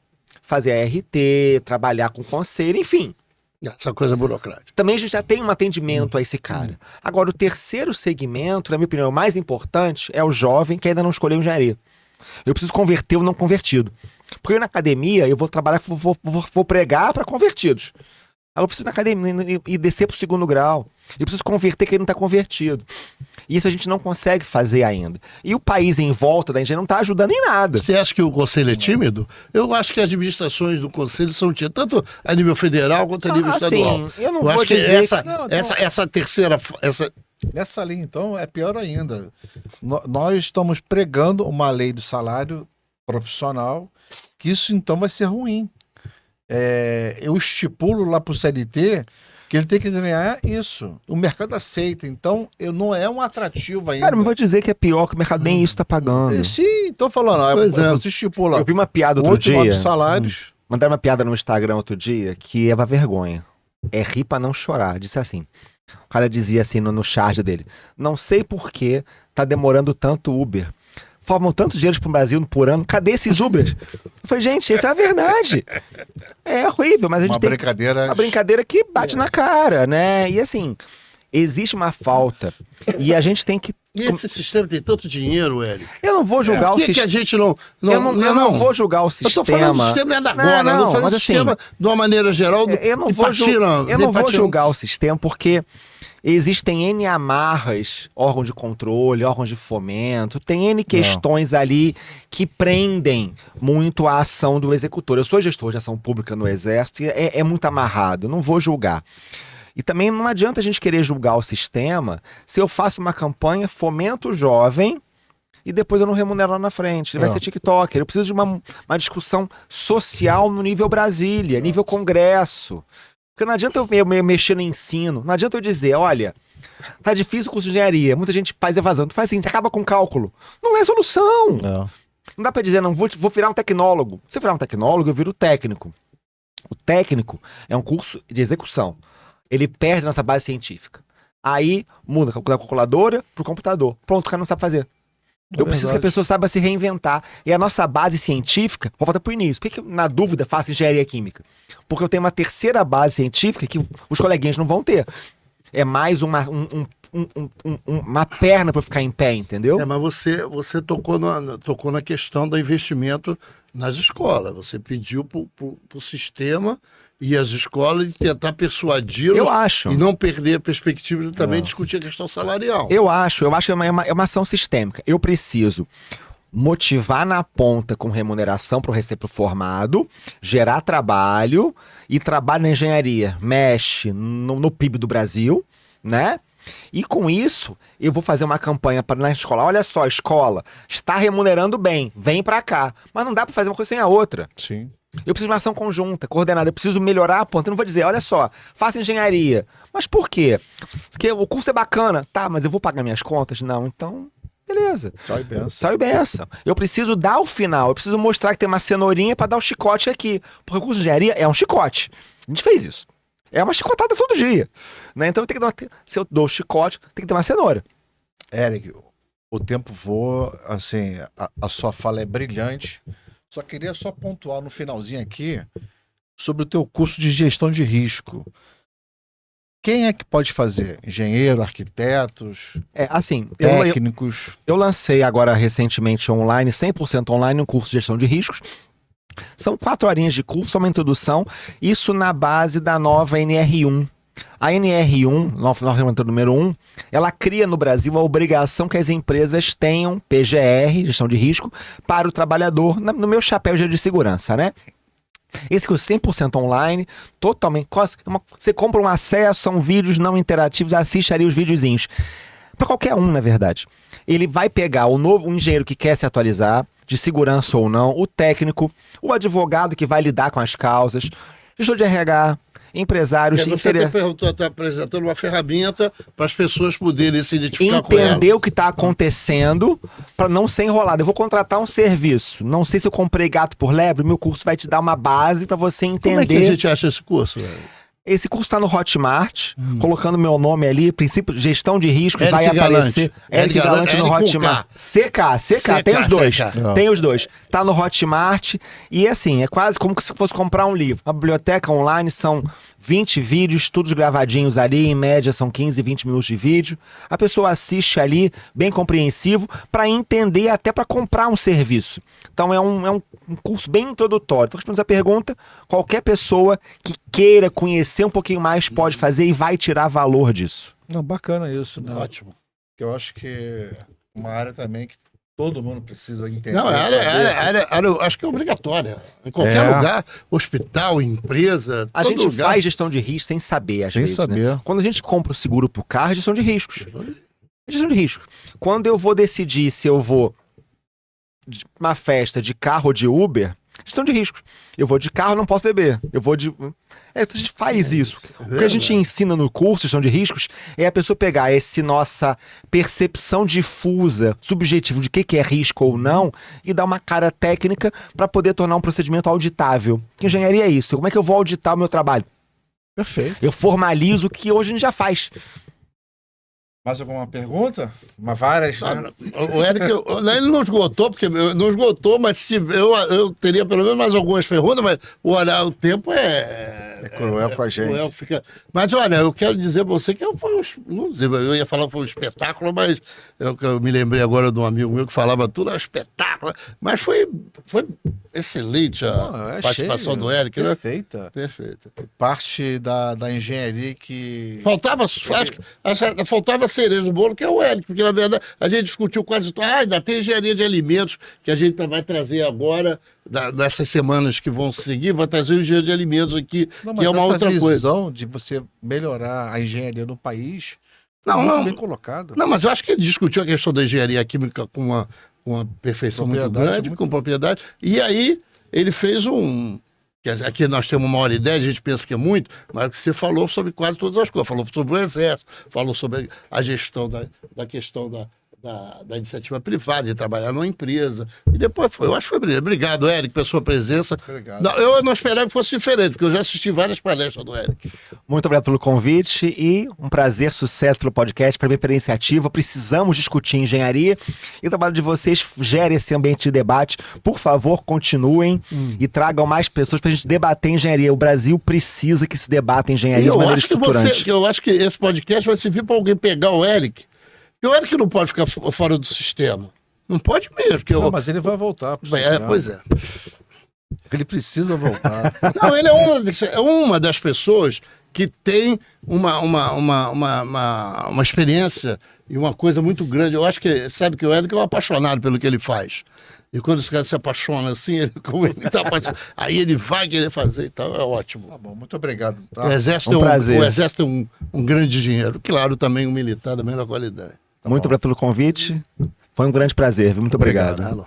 [SPEAKER 3] Fazer ART, trabalhar com conselho, enfim.
[SPEAKER 2] Essa coisa burocrática.
[SPEAKER 3] Também a gente já tem um atendimento a esse cara. Agora, o terceiro segmento, na minha opinião, o mais importante, é o jovem que ainda não escolheu engenharia. Eu preciso converter o não convertido. Porque eu na academia, eu vou trabalhar, vou pregar para convertidos. Aí eu preciso ir na academia e descer para o 2º grau. Eu preciso converter quem não está convertido. E isso a gente não consegue fazer ainda. E o país em volta da engenharia não está ajudando em nada.
[SPEAKER 2] Você acha que o conselho é tímido? Eu acho que as administrações do conselho são tímidas, tanto a nível federal quanto a nível estadual.
[SPEAKER 3] Eu não
[SPEAKER 2] eu
[SPEAKER 3] vou
[SPEAKER 2] acho
[SPEAKER 3] dizer
[SPEAKER 2] que essa terceira...
[SPEAKER 1] Nessa linha, então, é pior ainda. Nós estamos pregando uma lei do salário profissional, que isso então vai ser ruim. Eu estipulo lá para o CLT que ele tem que ganhar isso. O mercado aceita, então não é um atrativo ainda.
[SPEAKER 3] Cara, não vou dizer que é pior, que o mercado nem isso está pagando.
[SPEAKER 1] Sim, tô falando. Você estipula.
[SPEAKER 3] Eu vi uma piada outro
[SPEAKER 1] 8,
[SPEAKER 3] dia.
[SPEAKER 1] 9 salários.
[SPEAKER 3] Mandaram uma piada no Instagram outro dia que é uma vergonha. É rir pra não chorar. Disse assim. O cara dizia assim no charge dele: não sei por que tá demorando tanto Uber. Formam tantos dinheiros pro Brasil por ano. Cadê esses Ubers? Eu falei, gente, essa é a verdade. É horrível, mas a gente tem uma brincadeira que bate na cara, né? E assim, existe uma falta. E a gente tem que...
[SPEAKER 2] E esse sistema tem tanto dinheiro, Hélio.
[SPEAKER 3] Eu não vou julgar o sistema.
[SPEAKER 2] Que a gente não...
[SPEAKER 3] Eu não vou julgar o sistema.
[SPEAKER 2] Eu tô falando do sistema agora, não tô falando do sistema de uma maneira geral.
[SPEAKER 3] Eu não vou julgar o sistema porque... Existem N amarras, órgãos de controle, órgãos de fomento, tem N questões ali que prendem muito a ação do executor. Eu sou gestor de ação pública no Exército e é muito amarrado, não vou julgar. E também não adianta a gente querer julgar o sistema se eu faço uma campanha, fomento o jovem, e depois eu não remunero lá na frente. Ele vai ser TikToker. Eu preciso de uma discussão social no nível Brasília, nível Congresso. Porque não adianta eu mexer no ensino, não adianta eu dizer, olha, tá difícil o curso de engenharia, muita gente faz evasão. Tu faz o seguinte, acaba com cálculo. Não é solução. Não dá pra dizer, não, vou virar um tecnólogo. Se eu virar um tecnólogo, eu viro técnico. O técnico é um curso de execução. Ele perde nossa base científica. Aí muda da calculadora pro computador. Pronto, o cara não sabe fazer. Eu preciso que a pessoa saiba se reinventar. E a nossa base científica, volta pro início. Por que na dúvida faço engenharia química? Porque eu tenho uma terceira base científica que os coleguinhas não vão ter. É mais uma perna para ficar em pé, entendeu?
[SPEAKER 2] Mas você tocou na questão do investimento nas escolas. Você pediu pro sistema e as escolas de tentar persuadi-los.
[SPEAKER 3] Eu acho.
[SPEAKER 2] E não perder a perspectiva de também discutir a questão salarial.
[SPEAKER 3] Eu acho que é uma ação sistêmica. Eu preciso motivar na ponta com remuneração para o recém-formado, gerar trabalho, e trabalho na engenharia mexe no PIB do Brasil, né? E com isso, eu vou fazer uma campanha na escola. Olha só, escola está remunerando bem, vem para cá. Mas não dá para fazer uma coisa sem a outra.
[SPEAKER 1] Sim.
[SPEAKER 3] Eu preciso de uma ação conjunta, coordenada. Eu preciso melhorar a ponta. Eu não vou dizer, olha só, faça engenharia. Mas por quê? Porque o curso é bacana. Tá, mas eu vou pagar minhas contas? Não, então... Beleza.
[SPEAKER 1] Tchau e benção.
[SPEAKER 3] Tchau e benção. Eu preciso dar o final. Eu preciso mostrar que tem uma cenourinha para dar o chicote aqui. Porque o curso de engenharia é um chicote. A gente fez isso. É uma chicotada todo dia. Né? Então eu tenho que dar se eu dou o chicote, tem que ter uma cenoura.
[SPEAKER 1] Eric, o tempo voa, assim, a sua fala é brilhante. Só queria pontuar no finalzinho aqui sobre o teu curso de gestão de risco. Quem é que pode fazer? Engenheiro, arquitetos, técnicos?
[SPEAKER 3] Eu lancei agora recentemente online, 100% online, um curso de gestão de riscos. São 4 horinhas de curso, uma introdução, isso na base da nova NR1. A NR1, norma número 1, ela cria no Brasil a obrigação que as empresas tenham PGR, gestão de risco, para o trabalhador, no meu chapéu de segurança, né? Esse curso 100% online, totalmente. Você compra um acesso, são vídeos não interativos, assiste ali os videozinhos. Para qualquer um, na verdade. Ele vai pegar o engenheiro que quer se atualizar, de segurança ou não, o técnico, o advogado que vai lidar com as causas, gestor de RH, empresários...
[SPEAKER 2] Você está apresentando uma ferramenta para as pessoas poderem se identificar com ela.
[SPEAKER 3] Entender o que está acontecendo para não ser enrolado. Eu vou contratar um serviço. Não sei se eu comprei gato por lebre, meu curso vai te dar uma base para você entender...
[SPEAKER 2] Como é que a gente acha esse curso, velho?
[SPEAKER 3] Esse curso está no Hotmart, colocando meu nome ali, princípio gestão de riscos,
[SPEAKER 2] Eric
[SPEAKER 3] vai aparecer.
[SPEAKER 2] Galante.
[SPEAKER 3] Eric Galante no Hotmart. CK, tem os dois.
[SPEAKER 2] CK.
[SPEAKER 3] Tem os dois. Tá no Hotmart e assim, é quase como se fosse comprar um livro. A biblioteca online são 20 vídeos, todos gravadinhos ali, em média são 15, 20 minutos de vídeo. A pessoa assiste ali, bem compreensivo, para entender até para comprar um serviço. Então é um curso bem introdutório. Respondendo a pergunta, qualquer pessoa que queira conhecer um pouquinho mais pode fazer e vai tirar valor disso.
[SPEAKER 1] Não, bacana isso, né?
[SPEAKER 2] Ótimo.
[SPEAKER 1] Eu acho que é uma área também que todo mundo precisa entender.
[SPEAKER 2] Não, acho que é obrigatória. Em qualquer lugar, hospital, empresa,
[SPEAKER 3] A
[SPEAKER 2] todo
[SPEAKER 3] gente
[SPEAKER 2] lugar.
[SPEAKER 3] faz gestão de risco sem saber, às
[SPEAKER 1] Sem
[SPEAKER 3] vezes,
[SPEAKER 1] saber.
[SPEAKER 3] né? Quando a gente compra o seguro pro carro, é gestão de riscos. É gestão de riscos. Quando eu vou decidir se eu vou de uma festa de carro ou de Uber, gestão de riscos. Eu vou de carro, não posso beber. Eu vou de... Então a gente faz isso. O que a gente ensina no curso, gestão de riscos, é a pessoa pegar essa nossa percepção difusa, subjetiva de que é risco ou não, e dar uma cara técnica para poder tornar um procedimento auditável. Que engenharia é isso? Como é que eu vou auditar o meu trabalho?
[SPEAKER 1] Perfeito.
[SPEAKER 3] Eu formalizo o que hoje a gente já faz.
[SPEAKER 1] Mais alguma pergunta? Várias. Né?
[SPEAKER 2] O Eric, ele não esgotou, porque não esgotou, mas se eu teria pelo menos mais algumas perguntas, mas o tempo
[SPEAKER 1] é cruel com a gente.
[SPEAKER 2] Cruel, mas olha, eu quero dizer pra você que eu ia falar que foi um espetáculo, mas eu me lembrei agora de um amigo meu que falava tudo, é um espetáculo, mas foi excelente a participação do Eric, né?
[SPEAKER 1] Perfeita.
[SPEAKER 2] Perfeita.
[SPEAKER 1] Parte da engenharia que...
[SPEAKER 2] Faltava cereja no bolo, que é o Eric, porque na verdade a gente discutiu quase tudo. Ainda tem engenharia de alimentos que a gente vai trazer agora, nessas semanas que vão seguir, vai trazer o engenharia de alimentos aqui, que é uma outra coisa.
[SPEAKER 1] Essa visão de você melhorar a engenharia no país...
[SPEAKER 2] Não,
[SPEAKER 1] muito bem colocado.
[SPEAKER 2] Não, mas eu acho que ele discutiu a questão da engenharia química com uma perfeição muito
[SPEAKER 1] Propriedade,
[SPEAKER 2] grande,
[SPEAKER 1] muito-
[SPEAKER 2] com propriedade. E aí ele fez quer dizer, aqui nós temos uma hora e 10, a gente pensa que é muito, mas você falou sobre quase todas as coisas. Falou sobre o Exército, falou sobre a gestão da questão da iniciativa privada, de trabalhar numa empresa. E depois eu acho que foi brilhante. Obrigado, Eric, pela sua presença.
[SPEAKER 1] Obrigado.
[SPEAKER 2] Não, eu não esperava que fosse diferente, porque eu já assisti várias palestras do Eric.
[SPEAKER 3] Muito obrigado pelo convite e um prazer, sucesso pelo podcast, parabéns pela iniciativa. Precisamos discutir engenharia e o trabalho de vocês gera esse ambiente de debate. Por favor, continuem e tragam mais pessoas para a gente debater engenharia. O Brasil precisa que se debata engenharia de maneira estruturante.
[SPEAKER 2] Eu acho que esse podcast vai servir para alguém pegar o Eric. Porque o Eric não pode ficar fora do sistema. Não pode mesmo. Porque
[SPEAKER 1] Não, mas ele vai voltar. pro sistema.
[SPEAKER 2] Pois é.
[SPEAKER 1] Ele precisa voltar.
[SPEAKER 2] Não, ele é uma das pessoas que tem uma experiência e uma coisa muito grande. Eu acho que, sabe que o Eric é um apaixonado pelo que ele faz. E quando esse cara se apaixona assim, como ele tá apaixonado, aí ele vai querer fazer e tal, é ótimo.
[SPEAKER 1] Tá bom, muito obrigado. Tá?
[SPEAKER 2] O Exército
[SPEAKER 3] Um prazer.
[SPEAKER 2] o Exército é um grande dinheiro. Claro, também um militar da melhor qualidade.
[SPEAKER 3] Muito obrigado pelo convite. Foi um grande prazer, viu? Muito obrigado.
[SPEAKER 2] Alô.